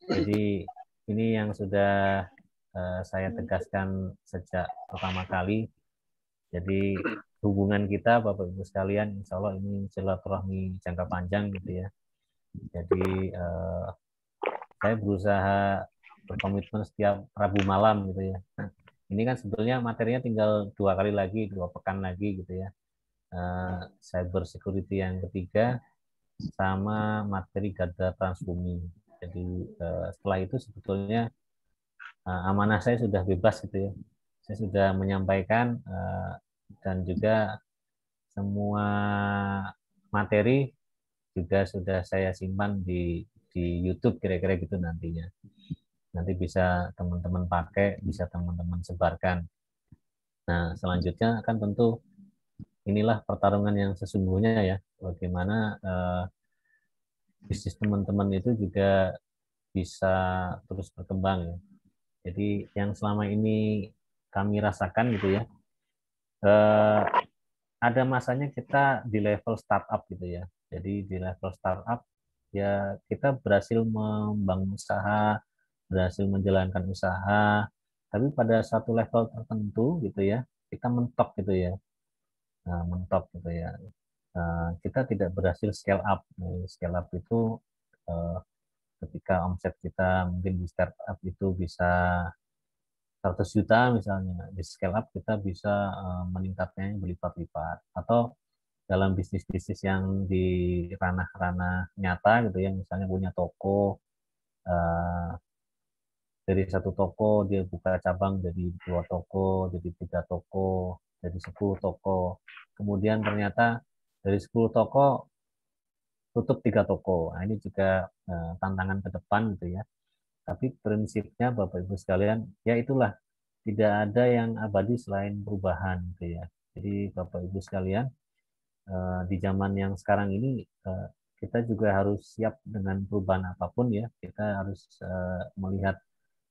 Jadi ini yang sudah saya tegaskan sejak pertama kali. Jadi hubungan kita Bapak Ibu sekalian, insya Allah ini silaturahmi jangka panjang, gitu ya. Jadi saya berusaha berkomitmen setiap Rabu malam, gitu ya. ini kan sebetulnya materinya tinggal 2 kali lagi, 2 pekan lagi gitu ya. Cyber security yang ketiga sama materi garda transbumi. Jadi setelah itu sebetulnya amanah saya sudah bebas gitu ya. Saya sudah menyampaikan dan juga semua materi juga sudah saya simpan di YouTube kira-kira gitu nantinya. Nanti bisa teman-teman pakai, bisa teman-teman sebarkan. Nah, selanjutnya kan tentu inilah pertarungan yang sesungguhnya ya. Bagaimana bisnis teman-teman itu juga bisa terus berkembang ya. Jadi yang selama ini kami rasakan gitu ya, ada masanya kita di level startup gitu ya. Jadi di level startup ya kita berhasil membangun usaha, berhasil menjalankan usaha, tapi pada satu level tertentu gitu ya, kita mentok gitu ya. Nah, mentok gitu ya. Kita tidak berhasil scale up. Nah, scale up itu ketika omset kita mungkin di startup itu bisa 100 juta misalnya, di scale up kita bisa meningkatnya berlipat-lipat. Atau dalam bisnis-bisnis yang di ranah-ranah nyata gitu ya, misalnya punya toko, dari satu toko dia buka cabang jadi 2 toko, jadi 3 toko, jadi 10 toko. Kemudian ternyata dari 10 toko tutup 3 toko. Nah, ini juga tantangan ke depan gitu ya. Tapi prinsipnya Bapak Ibu sekalian, ya itulah tidak ada yang abadi selain perubahan gitu ya. Jadi Bapak Ibu sekalian, di zaman yang sekarang ini kita juga harus siap dengan perubahan apapun ya. Kita harus melihat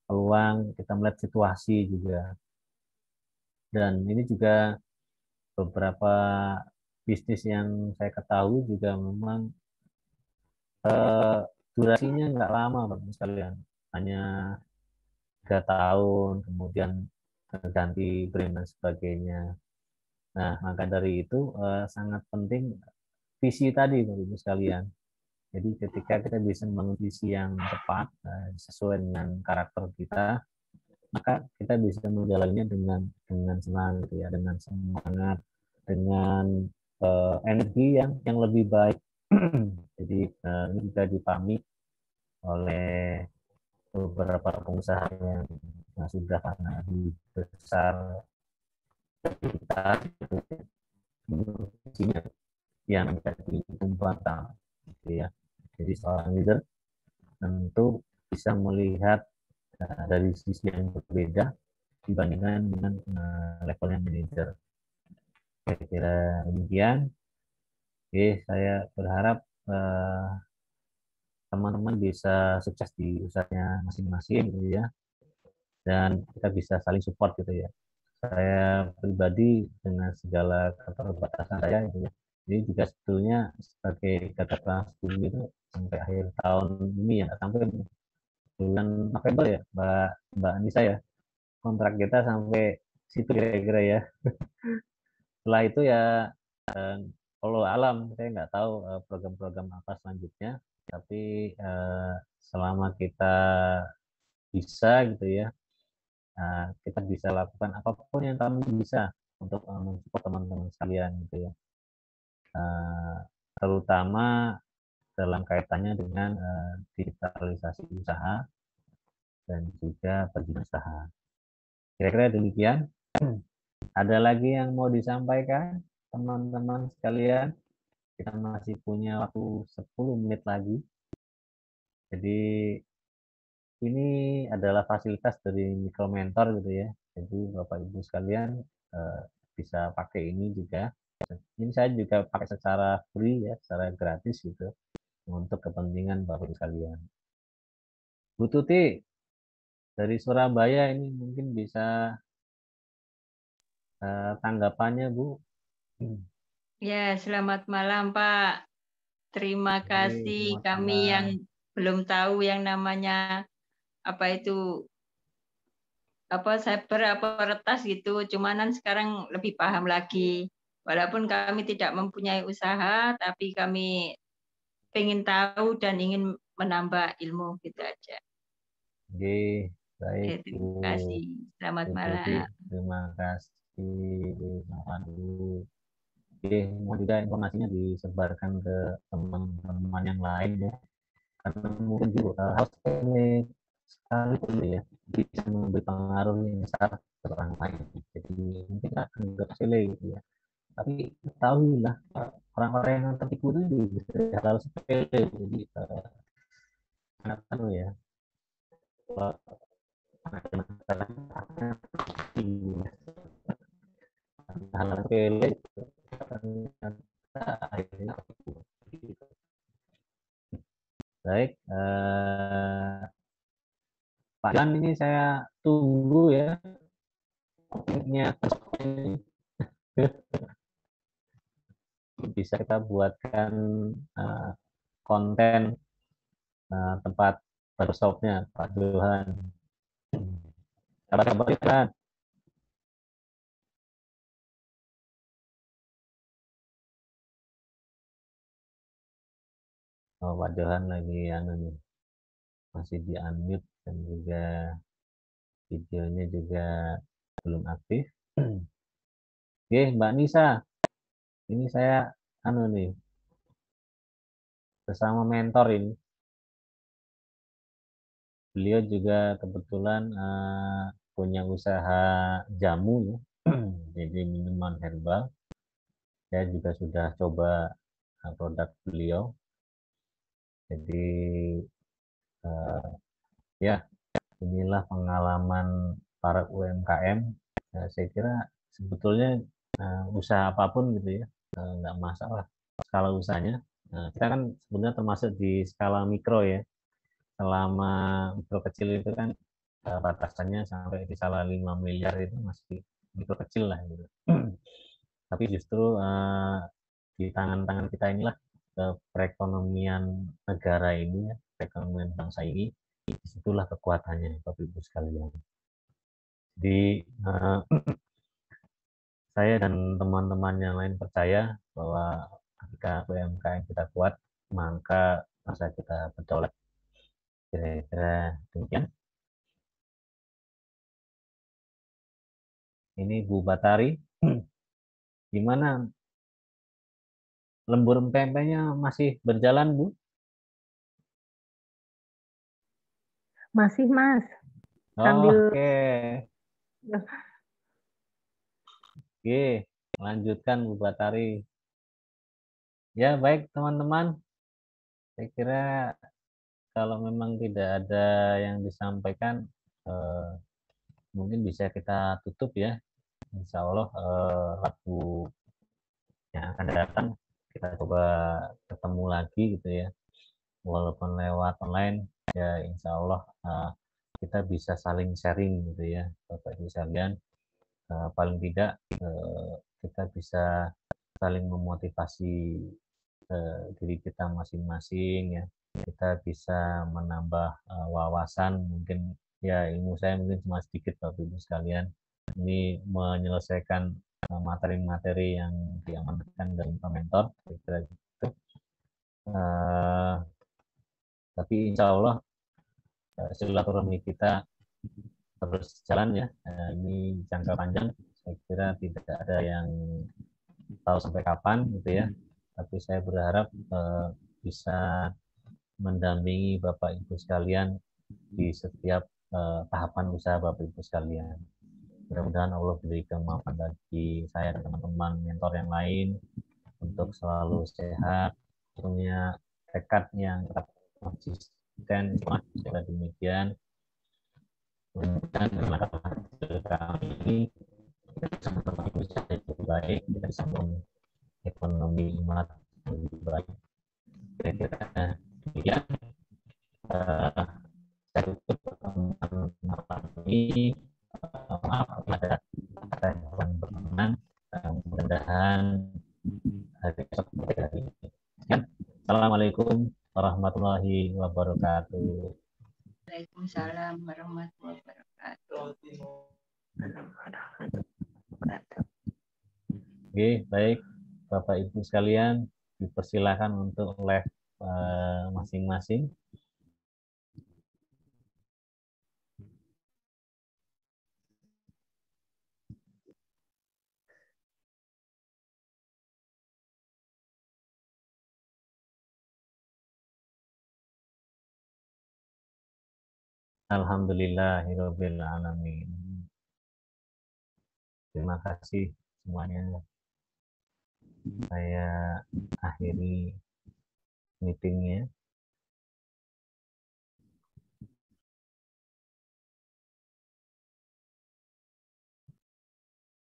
peluang, kita melihat situasi juga. Dan ini juga beberapa bisnis yang saya ketahui juga memang durasinya nggak lama Bapak sekalian, hanya 3 tahun, kemudian ganti brand dan sebagainya. Nah, maka dari itu sangat penting visi tadi Bapak Ibu sekalian. Jadi ketika kita bisa membangun visi yang tepat sesuai dengan karakter kita, maka kita bisa menjalannya dengan senang gitu ya, dengan semangat, dengan energi yang lebih baik. Jadi ini juga dipahami oleh beberapa pengusaha yang sudah lebih besar kita yang menjadi tumpuan gitu ya. Jadi seorang leader tentu bisa melihat dari sisi yang berbeda dibandingkan dengan levelnya manajer. Saya kira demikian. Oke, saya berharap teman-teman bisa sukses di usahanya masing-masing gitu ya. Dan kita bisa saling support gitu ya. Saya pribadi dengan segala keterbatasan saya gitu ya. Jadi juga sebetulnya sebagai kata itu sampai akhir tahun ini ya, sampai bulan November ya, Mbak Anissa ya. Kontrak kita sampai situ kira-kira ya. Setelah itu ya kalau alam saya nggak tahu program-program apa selanjutnya, tapi selama kita bisa gitu ya, kita bisa lakukan apapun yang kami bisa untuk mensupport teman-teman sekalian gitu ya, terutama dalam kaitannya dengan digitalisasi usaha dan juga perizinan usaha. Kira-kira demikian. Ada lagi yang mau disampaikan teman-teman sekalian? Kita masih punya waktu 10 menit lagi. Jadi ini adalah fasilitas dari Micromentor gitu ya. Jadi Bapak Ibu sekalian bisa pakai ini juga. Ini saya juga pakai secara free ya, secara gratis gitu untuk kepentingan Bapak Ibu sekalian. Bu Tuti dari Surabaya ini mungkin bisa tanggapannya Bu. Ya, selamat malam Pak. Terima kasih. Kami yang belum tahu yang namanya apa itu cyber retas gitu. Cumanan sekarang lebih paham lagi. Walaupun kami tidak mempunyai usaha, tapi kami ingin tahu dan ingin menambah ilmu gitu aja. Oke, Baik, Terima Bu. kasih. Selamat malam. Terima kasih, Pak Pandu. Oke, mau juga informasinya disebarkan ke teman-teman yang lain ya. Karena mungkin juga harus sekali dulu ya, bisa memberi pengaruh yang besar ke orang lain. Jadi mungkin akan sepele gitu ya. Tapi ketahuilah orang-orang yang tertipu itu bisa hal sepele. Jadi sangat ya. Kalau ada masalah hal sepele akhirnya baik. Pak Jan, ini saya tunggu ya topiknya bisa kita buatkan konten tempat workshopnya Pak Johan. Kabar-kabar kan? Oh, Pak Johan lagi nih, masih di unmute dan juga videonya juga belum aktif. Oke, Mbak Nisa, ini saya nih bersama mentor ini. Beliau juga kebetulan punya usaha jamu ya, jadi minuman herbal. Saya juga sudah coba produk beliau. Jadi ya inilah pengalaman para UMKM. Saya kira sebetulnya usaha apapun gitu ya nggak masalah skala usahanya. Kita kan sebenarnya termasuk di skala mikro ya. Selama mikro kecil itu kan batasannya sampai di skala 5 miliar itu masih mikro kecil lah gitu. Tapi justru di tangan-tangan kita inilah perekonomian negara ini, perekonomian bangsa ini, disitulah kekuatannya, Bapak Ibu sekalian. Jadi saya dan teman-teman yang lain percaya bahwa ketika UMKM kita kuat, maka masa kita berdaulat. Kira-kira demikian. Ini Bu Batari, gimana lembur pempeknya masih berjalan, Bu? Masih, Mas. Sambil... Oke, lanjutkan Bu Batari. Ya, baik teman-teman. Saya kira kalau memang tidak ada yang disampaikan, mungkin bisa kita tutup ya. Insya Allah Rabu yang akan datang kita coba ketemu lagi gitu ya. Walaupun lewat online, ya insya Allah kita bisa saling sharing gitu ya, Bapak Ibu sekalian. Paling tidak kita bisa saling memotivasi diri kita masing-masing ya. Kita bisa menambah wawasan, mungkin ya ilmu saya mungkin cuma sedikit Bapak Ibu sekalian. Ini menyelesaikan materi-materi yang diamanatkan dari Pak Mentor, kira-kira gitu. Tapi insya Allah silaturahmi kita terus jalan ya. Ini jangka panjang, saya kira tidak ada yang tahu sampai kapan gitu ya. Tapi saya berharap bisa mendampingi Bapak Ibu sekalian di setiap tahapan usaha Bapak Ibu sekalian. Mudah-mudahan Allah beri kemampuan bagi saya dan teman-teman mentor yang lain untuk selalu sehat, punya tekad yang tetap konsisten. Semoga demikian. Dan dengan kami ini sama-sama bisa lebih baik, kita bisa ekonomi umat lebih baik. Kira-kira demikian. Saya tutup pertemuan malam ini. Maaf ada yang berkenan. Mudah-mudahan hari esok hari ini. Assalamualaikum warahmatullahi wabarakatuh. Waalaikumsalam warahmatullahi wabarakatuh. Oke, baik Bapak Ibu sekalian, dipersilakan untuk live masing-masing. Alhamdulillahirabbil alamin. Terima kasih semuanya. Saya akhiri meetingnya.